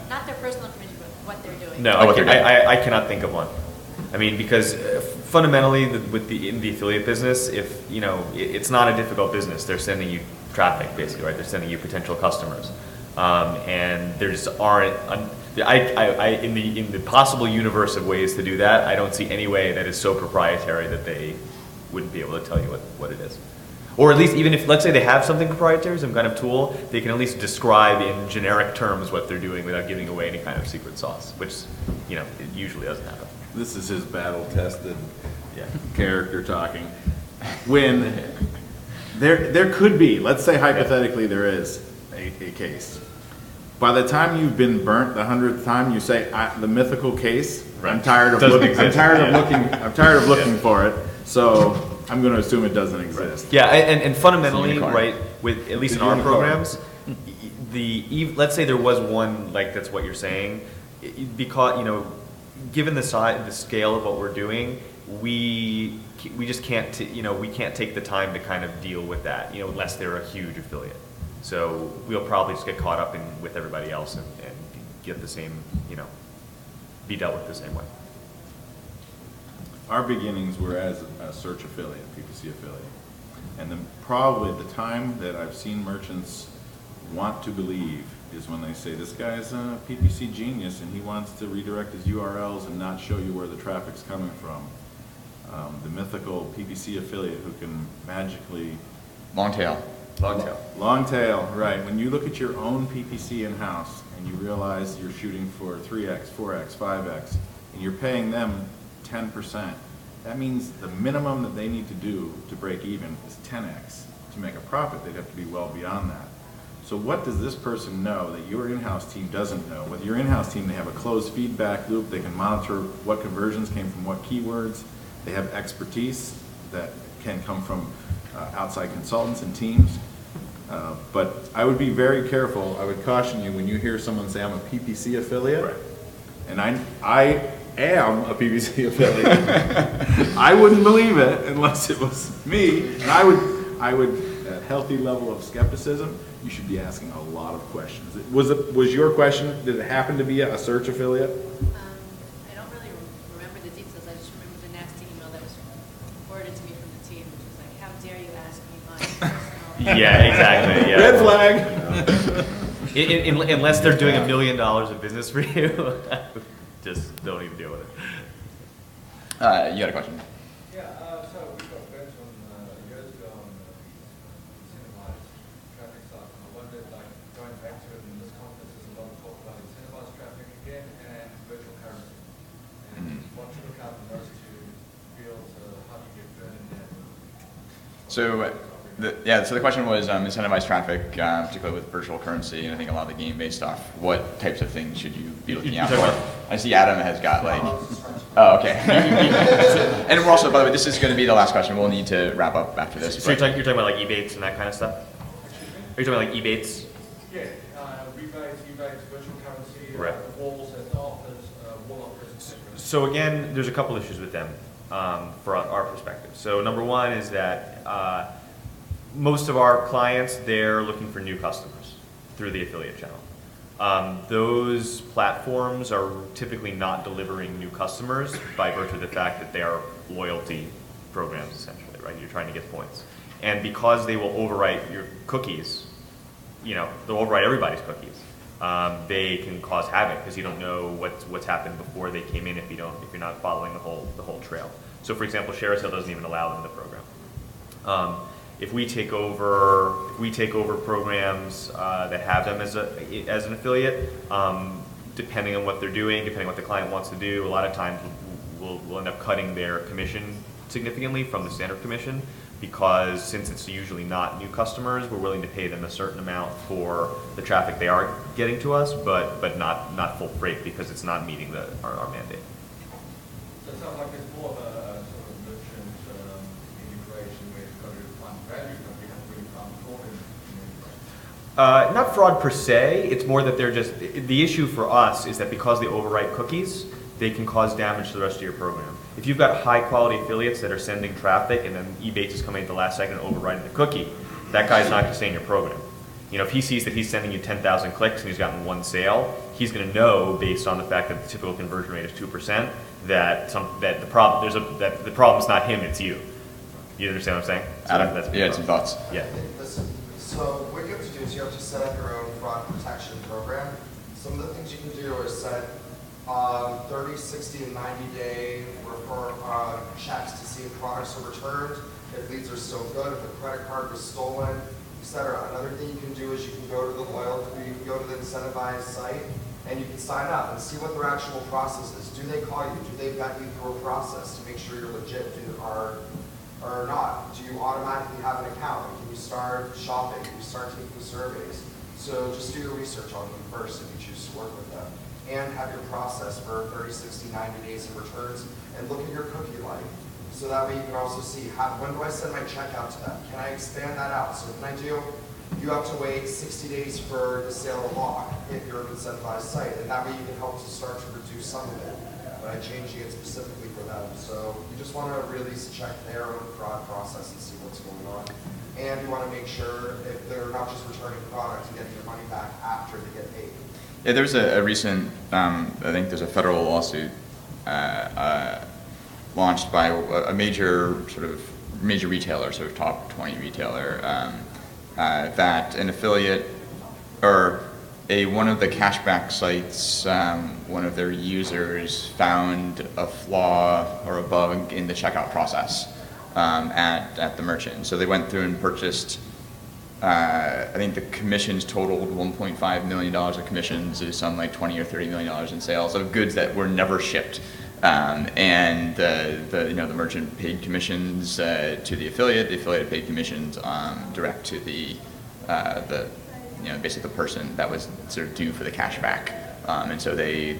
H: Not their personal information, but what they're doing.
D: No,
A: Oh, what they're doing.
D: I cannot think of one. I mean, because fundamentally, in the affiliate business, if it's not a difficult business. They're sending you traffic, basically, right? They're sending you potential customers, and there just aren't. In the possible universe of ways to do that, I don't see any way that is so proprietary that they wouldn't be able to tell you what it is. Or at least, even if, let's say they have something proprietary, some kind of tool, they can at least describe in generic terms what they're doing without giving away any kind of secret sauce, which, it usually doesn't happen.
B: This is his battle-tested
D: Yeah.
B: character talking. When there could be, let's say hypothetically there is a case. By the time you've been burnt the 100th time, you say the mythical case.
D: Right.
B: I'm tired of
D: Doesn't
B: looking.
D: exist.
B: I'm tired of looking for it. So I'm going to assume it doesn't exist.
D: Yeah, and fundamentally,
A: Unicorn.
D: right, with at least
B: The
D: in our
B: unicorn.
D: programs, let's say there was one, like that's what you're saying, because, given the size, the scale of what we're doing, we just can't, we can't take the time to kind of deal with that, unless they're a huge affiliate. So we'll probably just get caught up with everybody else and get the same, be dealt with the same way.
B: Our beginnings were as a search affiliate, PPC affiliate. And then probably the time that I've seen merchants want to believe is when they say, this guy's a PPC genius and he wants to redirect his URLs and not show you where the traffic's coming from. the mythical PPC affiliate who can magically...
A: Long tail.
D: Long tail.
B: Long tail, right. When you look at your own PPC in-house and you realize you're shooting for 3X, 4X, 5X, and you're paying them 10%, that means the minimum that they need to do to break even is 10X. To make a profit, they'd have to be well beyond that. So what does this person know that your in-house team doesn't know? With your in-house team, they have a closed feedback loop. They can monitor what conversions came from what keywords. They have expertise that can come from outside consultants and teams. But I would be very careful. I would caution you when you hear someone say, I'm a PPC affiliate, right. And I am a PPC affiliate. I wouldn't believe it unless it was me. And I would, at a healthy level of skepticism, you should be asking a lot of questions. Was your question, did it happen to be a search affiliate?
H: I don't really remember the details. I just remember the nasty email that was forwarded to me from the team, which was like, how dare you ask me my personal...
D: Yeah, exactly. Yeah.
B: Red flag.
D: Unless they're doing $1 million of business for you, just don't even deal with it.
A: You got a question?
G: Yeah, so we got bent on years ago on incentivized traffic stuff. I wondered, like, going back to it in this conference, there's a lot of talk about incentivized traffic again and virtual currency. And what to look out in those two fields, how do you get burned in there?
A: So the question was incentivized traffic, particularly with virtual currency, and I think a lot of the game-based stuff. What types of things should you be looking out for? I see Adam has got like... Oh, okay. And we're also, by the way, this is going to be the last question. We'll need to wrap up after this.
D: So you're talking about like Ebates and that kind of stuff? Are you talking about like Ebates?
G: Yeah, rebates, virtual currency,
D: right.
G: Walls and offers, wall offers, etc.
D: So again, there's a couple issues with them for our perspective. So number one is that most of our clients, they're looking for new customers through the affiliate channel. Those platforms are typically not delivering new customers by virtue of the fact that they are loyalty programs, essentially, right? You're trying to get points. And because they will overwrite your cookies, you know, they'll overwrite everybody's cookies. They can cause havoc because you don't know what's happened before they came in if you're not following the whole trail. So, for example, ShareASale doesn't even allow them in the program. If we take over programs that have them as an affiliate, depending on what they're doing, depending on what the client wants to do, a lot of times we'll end up cutting their commission significantly from the standard commission, because since it's usually not new customers, we're willing to pay them a certain amount for the traffic they are getting to us, but not full freight because it's not meeting our mandate.
G: So it sounds like it's more of a sort of merchant integration where you've got to find value, but you haven't really found fraud in any way.
D: Not fraud per se, it's more that they're just, the issue for us is that because they overwrite cookies, they can cause damage to the rest of your program. If you've got high quality affiliates that are sending traffic and then Ebates is coming at the last second and overwriting the cookie, that guy's not going to stay in your program. You know, if he sees that he's sending you 10,000 clicks and he's gotten one sale, he's going to know, based on the fact that the typical conversion rate is 2%, that the problem's not him, it's you. You understand what I'm saying? So
A: Adam, you had some thoughts?
D: Yeah.
E: Listen, so what you have to do is you have to set up your own fraud protection program. Some of the things you can do is set 30, 60, and 90-day checks to see if products are returned, if leads are still good, if a credit card was stolen, etc. Another thing you can do is you can go to the loyalty, you can go to the incentivized site, and you can sign up and see what their actual process is. Do they call you? Do they vet you through a process to make sure you're legit or not? Do you automatically have an account? Can you start shopping? Can you start taking surveys? So just do your research on them first if you choose to work with them. And have your process for 30, 60, 90 days in returns, and look at your cookie life. So that way you can also see, when do I send my check out to them? Can I expand that out? So when I do, you have to wait 60 days for the sale to lock if you're an incentivized site, and that way you can help to start to reduce some of it by changing it specifically for them. So you just want to really check their own fraud process and see what's going on. And you want to make sure if they're not just returning products and getting your money back after they get paid.
A: Yeah, there was a recent, I think there's a federal lawsuit launched by a major retailer, sort of top 20 retailer, that an affiliate, or one of the cashback sites, one of their users found a flaw or a bug in the checkout process at the merchant. So they went through and purchased, I think the commissions totaled $1.5 million of commissions, is some like $20 or $30 million in sales of goods that were never shipped. And the merchant paid commissions to the affiliate paid commissions direct to the basically the person that was sort of due for the cashback. And so they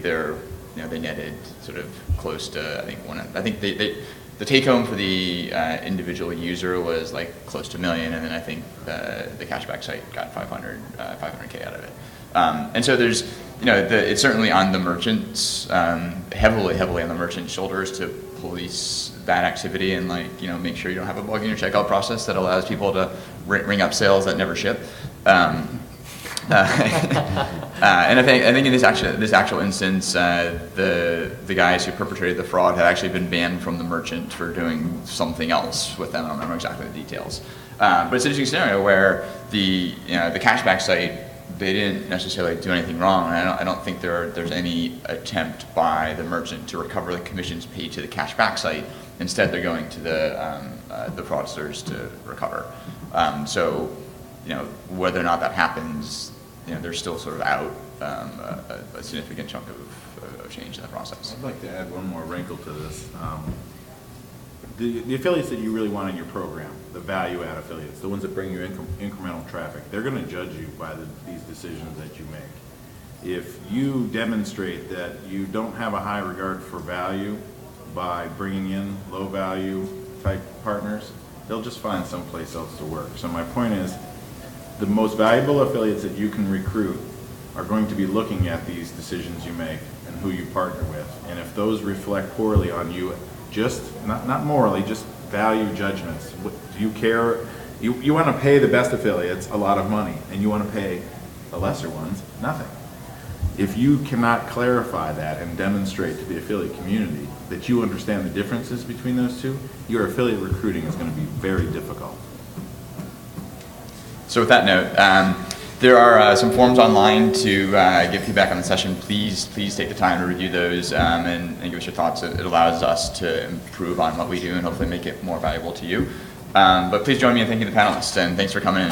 A: netted sort of close to, I think the take home for the individual user was like close to $1 million, and then I think the cashback site got 500K out of it. And so there's, it's certainly on the merchants, heavily on the merchant's shoulders to police that activity and make sure you don't have a bug in your checkout process that allows people to ring up sales that never ship. And I think in this actual instance, the guys who perpetrated the fraud had actually been banned from the merchant for doing something else with them. I don't remember exactly the details. But it's an interesting scenario where the cashback site, they didn't necessarily do anything wrong. And I don't think there's any attempt by the merchant to recover the commissions paid to the cashback site. Instead, they're going to the fraudsters to recover. So whether or not that happens, they're still sort of out a significant chunk of change in the process.
B: I'd like to add one more wrinkle to this. The affiliates that you really want in your program, the value-add affiliates, the ones that bring you incremental traffic, they're going to judge you by these decisions that you make. If you demonstrate that you don't have a high regard for value by bringing in low-value type partners, they'll just find someplace else to work. So my point is, the most valuable affiliates that you can recruit are going to be looking at these decisions you make and who you partner with. And if those reflect poorly on you, just, not morally, just value judgments. Do you care? You want to pay the best affiliates a lot of money, and you want to pay the lesser ones nothing. If you cannot clarify that and demonstrate to the affiliate community that you understand the differences between those two, your affiliate recruiting is going to be very difficult.
A: So with that note, there are some forms online to give feedback on the session. Please take the time to review those and give us your thoughts. It allows us to improve on what we do and hopefully make it more valuable to you. But please join me in thanking the panelists, and thanks for coming in.